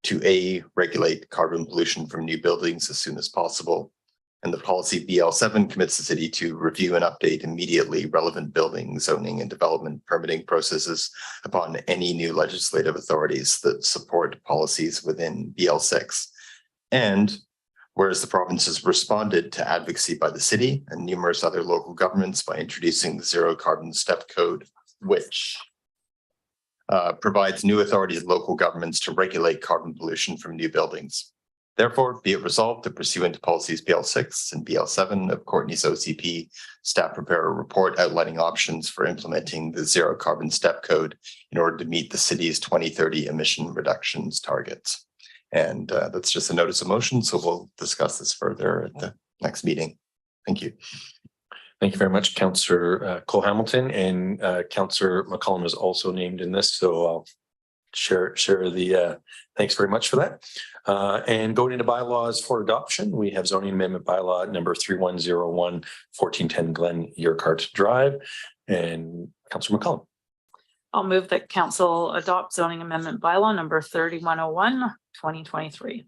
to regulate carbon pollution from new buildings as soon as possible. And the policy BL7 commits the city to review and update immediately relevant building, zoning, and development permitting processes upon any new legislative authorities that support policies within BL6. And whereas the province has responded to advocacy by the city and numerous other local governments by introducing the Zero Carbon Step Code, which provides new authority to local governments to regulate carbon pollution from new buildings. Therefore, be it resolved that pursuant to policies BL6 and BL7 of Courtenay's OCP, staff prepare a report outlining options for implementing the Zero Carbon Step Code in order to meet the city's 2030 emission reductions targets. And that's just a notice of motion, so we'll discuss this further at the next meeting. Thank you. Thank you very much, Councillor Cole Hamilton, and Councillor McCollum is also named in this, so I'll share the thanks very much for that. And going into bylaws for adoption, we have zoning amendment bylaw number 3101 1410 Glen Urquhart Drive, and Councillor McCollum. I'll move that council adopt zoning amendment bylaw number 3101 2023.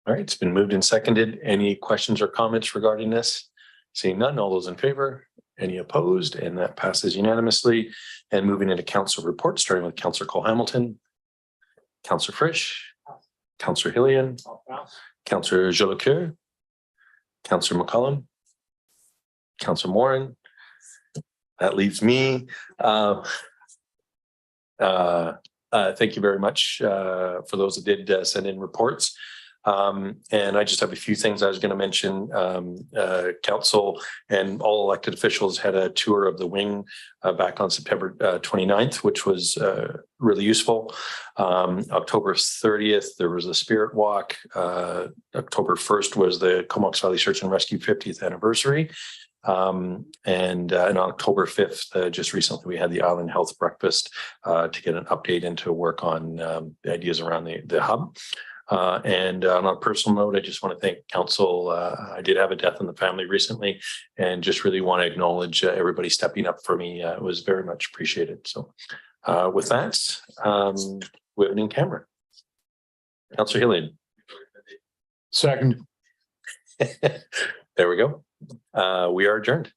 All right, it's been moved and seconded. Any questions or comments regarding this? Seeing none, all those in favor? Any opposed? And that passes unanimously. And moving into council reports, starting with Councillor Cole Hamilton, Councillor Frisch, Councillor Hillian, Councillor Jolicoeur, Councillor McCollum, Councillor Moran. That leaves me. Thank you very much for those that did send in reports. And I just have a few things I was going to mention. Council and all elected officials had a tour of the wing back on September 29th, which was really useful. October 30th, there was a spirit walk. October 1st was the Comox Valley Search and Rescue 50th anniversary. And on October 5th, just recently, we had the Island Health Breakfast to get an update and to work on the ideas around the hub. And on a personal note, I just want to thank council. I did have a death in the family recently, and just really want to acknowledge everybody stepping up for me. It was very much appreciated. So with that, we have an in camera. Councillor Hillian. Second. There we go. We are adjourned.